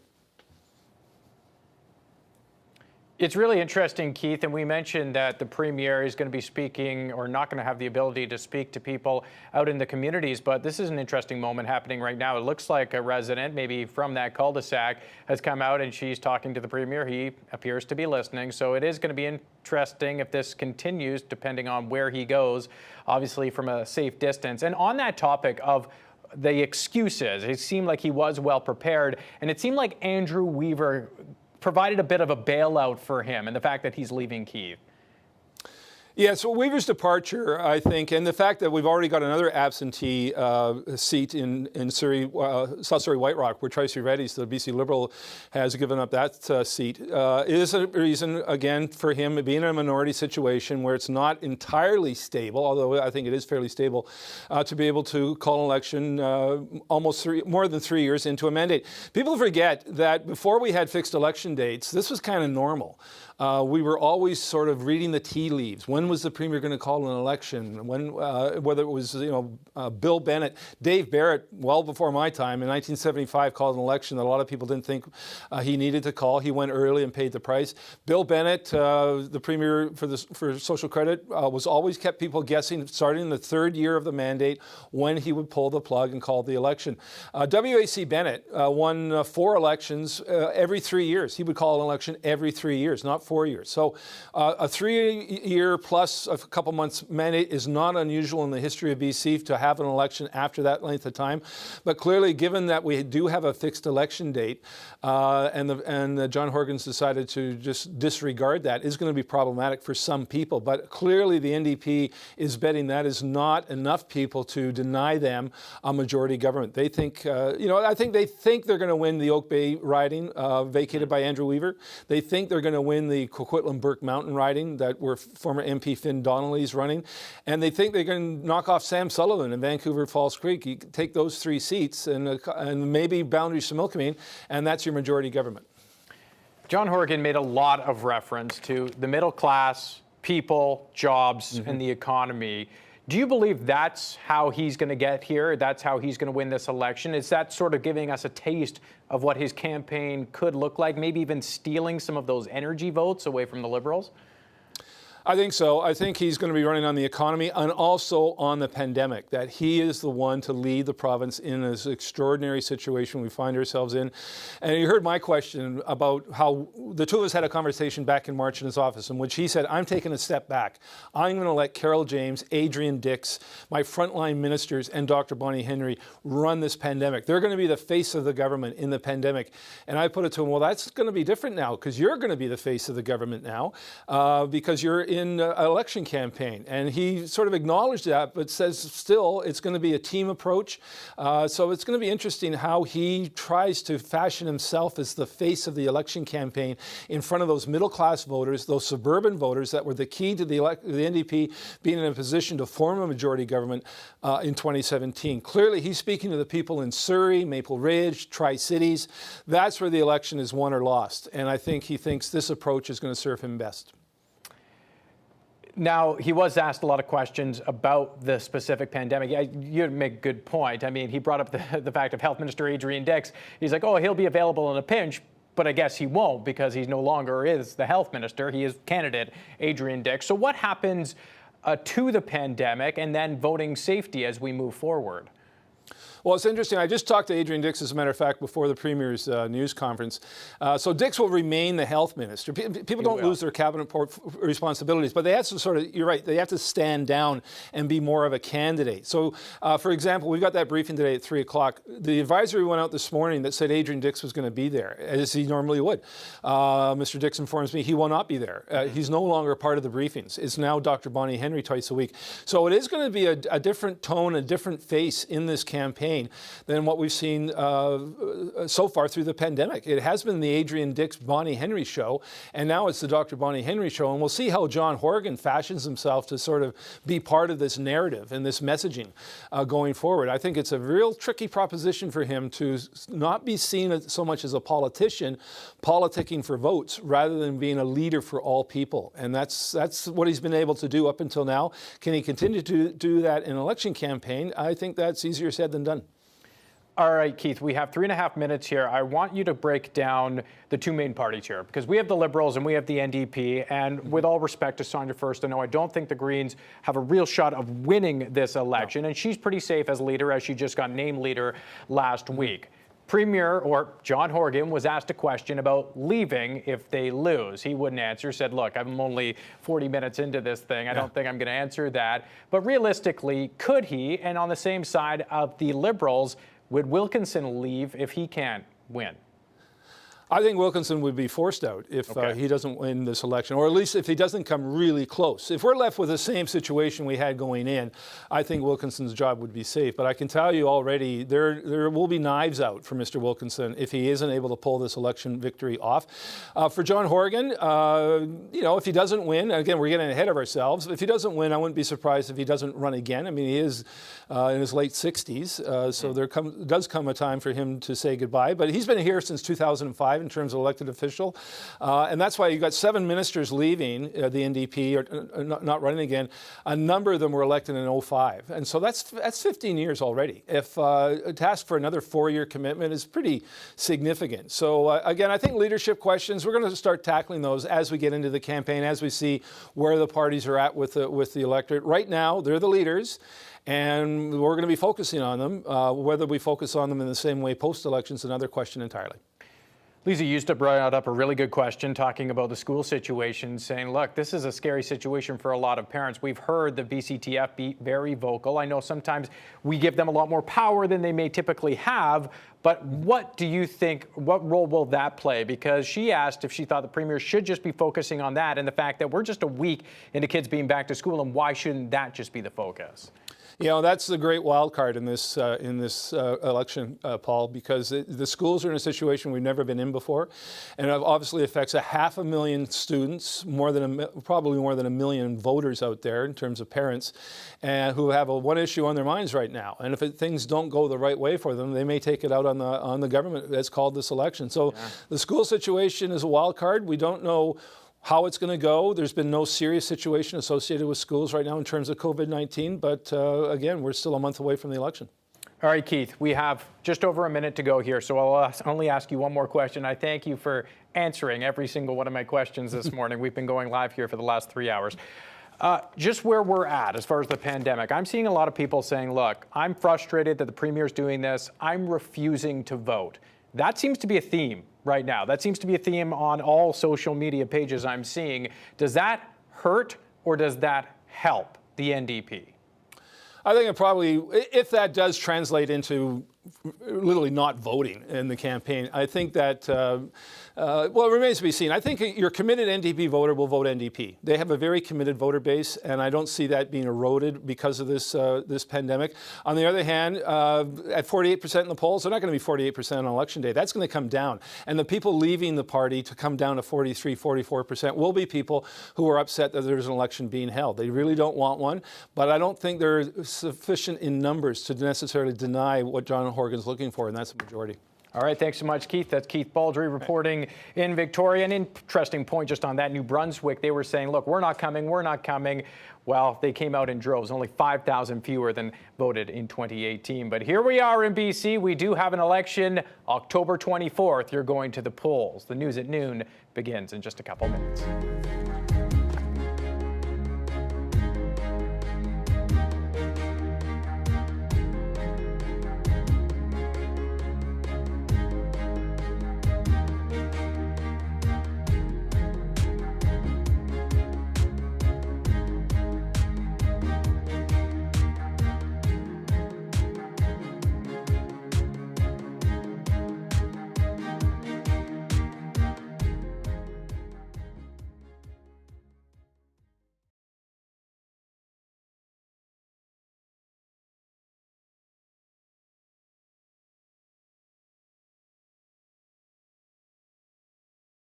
It's really interesting, Keith, and we mentioned that the Premier is going to be speaking or not going to have the ability to speak to people out in the communities, but this is an interesting moment happening right now. It looks like a resident, maybe from that cul-de-sac, has come out and she's talking to the Premier. He appears to be listening, so it is going to be interesting if this continues, depending on where he goes, obviously from a safe distance. And on that topic of the excuses, it seemed like he was well prepared, and it seemed like Andrew Weaver provided a bit of a bailout for him and the fact that he's leaving Kyiv. Yeah, so Weaver's departure, I think, and the fact that we've already got another absentee seat in Surrey, South Surrey White Rock, where Tracy Reddy's, the BC Liberal, has given up that seat, is a reason, again, for him being in a minority situation where it's not entirely stable, although I think it is fairly stable, to be able to call an election more than 3 years into a mandate. People forget that before we had fixed election dates, this was kind of normal. We were always sort of reading the tea leaves. When was the Premier going to call an election? When, whether it was, Bill Bennett, Dave Barrett, well before my time, in 1975 called an election that a lot of people didn't think he needed to call. He went early and paid the price. Bill Bennett, the Premier for Social Credit, was always kept people guessing, starting in the third year of the mandate, when he would pull the plug and call the election. W.A.C. Bennett won 4 elections every 3 years. He would call an election every 3 years, not 4 years. So a 3-year plus a couple months mandate is not unusual in the history of BC to have an election after that length of time. But clearly, given that we do have a fixed election date and John Horgan's decided to just disregard that, is going to be problematic for some people. But clearly the NDP is betting that is not enough people to deny them a majority government. They think, I think they think they're going to win the Oak Bay riding vacated by Andrew Weaver. They think they're going to win the Coquitlam-Burke Mountain riding that where former MP Finn Donnelly's running. And they think they're going to knock off Sam Sullivan in Vancouver Falls Creek. You take those 3 seats and maybe Boundaries to Milkameen, and that's your majority government. John Horgan made a lot of reference to the middle class, people, jobs, and the economy. Do you believe that's how he's going to get here? That's how he's going to win this election? Is that sort of giving us a taste of what his campaign could look like, maybe even stealing some of those energy votes away from the Liberals? I think so. I think he's going to be running on the economy and also on the pandemic, that he is the one to lead the province in this extraordinary situation we find ourselves in. And you heard my question about how the two of us had a conversation back in March in his office in which he said, I'm taking a step back. I'm going to let Carol James, Adrian Dix, my frontline ministers, and Dr. Bonnie Henry run this pandemic. They're going to be the face of the government in the pandemic. And I put it to him, well, that's going to be different now because you're going to be the face of the government now because you're in an election campaign. And he sort of acknowledged that, but says still it's going to be a team approach. So it's going to be interesting how he tries to fashion himself as the face of the election campaign in front of those middle-class voters, those suburban voters that were the key to the NDP being in a position to form a majority government in 2017. Clearly, he's speaking to the people in Surrey, Maple Ridge, Tri-Cities. That's where the election is won or lost. And I think he thinks this approach is going to serve him best. Now, he was asked a lot of questions about the specific pandemic. You make a good point. I mean, he brought up the fact of Health Minister Adrian Dix. He's like, oh, he'll be available in a pinch, but I guess he won't because he's no longer is the health minister. He is candidate Adrian Dix. So what happens to the pandemic and then voting safety as we move forward? Well, it's interesting. I just talked to Adrian Dix, as a matter of fact, before the Premier's news conference. So Dix will remain the health minister. People don't lose their cabinet responsibilities, but they have to sort of, you're right, they have to stand down and be more of a candidate. So, for example, we got that briefing today at 3 o'clock. The advisory went out this morning that said Adrian Dix was going to be there, as he normally would. Mr. Dix informs me he will not be there. He's no longer part of the briefings. It's now Dr. Bonnie Henry twice a week. So it is going to be a different tone, a different face in this campaign than what we've seen so far through the pandemic. It has been the Adrian Dix Bonnie Henry show, and now it's the Dr. Bonnie Henry show, and we'll see how John Horgan fashions himself to sort of be part of this narrative and this messaging going forward. I think it's a real tricky proposition for him to not be seen so much as a politician politicking for votes rather than being a leader for all people, and that's what he's been able to do up until now. Can he continue to do that in an election campaign? I think that's easier said than done. All right, Keith, we have 3.5 minutes here. I want you to break down the two main parties here because we have the Liberals and we have the NDP. And with all respect to Sonia Furstenau, I don't think the Greens have a real shot of winning this election. No. And she's pretty safe as leader as she just got named leader last week. Premier, or John Horgan, was asked a question about leaving if they lose. He wouldn't answer, said, look, I'm only 40 minutes into this thing. I don't think I'm going to answer that. But realistically, could he? And on the same side of the Liberals, would Wilkinson leave if he can't win? I think Wilkinson would be forced out if he doesn't win this election, or at least if he doesn't come really close. If we're left with the same situation we had going in, I think Wilkinson's job would be safe. But I can tell you already, there will be knives out for Mr. Wilkinson if he isn't able to pull this election victory off. For John Horgan, if he doesn't win, again, we're getting ahead of ourselves. If he doesn't win, I wouldn't be surprised if he doesn't run again. I mean, he is in his late 60s, so there does come a time for him to say goodbye. But he's been here since 2005 in terms of elected official, and that's why you got 7 ministers leaving the NDP or not running again. A number of them were elected in 2005, and so that's 15 years already. If a task for another 4-year commitment is pretty significant. So again, I think leadership questions, we're going to start tackling those as we get into the campaign, as we see where the parties are at with the electorate. Right now, they're the leaders, and we're going to be focusing on them. Whether we focus on them in the same way post-election is another question entirely. Lisa used to bring up a really good question talking about the school situation, saying, look, this is a scary situation for a lot of parents. We've heard the BCTF be very vocal. I know sometimes we give them a lot more power than they may typically have, but what do you think, what role will that play? Because she asked if she thought the Premier should just be focusing on that and the fact that we're just a week into kids being back to school, and why shouldn't that just be the focus? You know, that's the great wild card in this election, Paul, because the schools are in a situation we've never been in before, and it obviously affects 500,000 students, probably more than 1 million voters out there in terms of parents, who have one issue on their minds right now. And if things don't go the right way for them, they may take it out on the government that's called this election. So the school situation is a wild card. We don't know how it's going to go. There's been no serious situation associated with schools right now in terms of COVID-19, but again, we're still a month away from the election. All right, Keith, we have just over a minute to go here, so I'll only ask you one more question. I thank you for answering every single one of my questions this morning. We've been going live here for the last 3 hours. Just where we're at as far as the pandemic, I'm seeing a lot of people saying, look, I'm frustrated that the Premier's doing this. I'm refusing to vote. That seems to be a theme right now. That seems to be a theme on all social media pages I'm seeing. Does that hurt or does that help the NDP? I think it probably, if that does translate into literally not voting in the campaign, I think that, well, it remains to be seen. I think your committed NDP voter will vote NDP. They have a very committed voter base, and I don't see that being eroded because of this pandemic. On the other hand, at 48% in the polls, they're not going to be 48% on election day. That's going to come down. And the people leaving the party to come down to 43, 44% will be people who are upset that there's an election being held. They really don't want one, but I don't think they're sufficient in numbers to necessarily deny what John Horgan's looking for, and that's the majority. All right, thanks so much, Keith. That's Keith Baldry reporting in Victoria. An interesting point just on that. New Brunswick, they were saying, look, we're not coming, we're not coming. Well, they came out in droves, only 5,000 fewer than voted in 2018. But here we are in BC. We do have an election October 24th. You're going to the polls. The news at noon begins in just a couple minutes.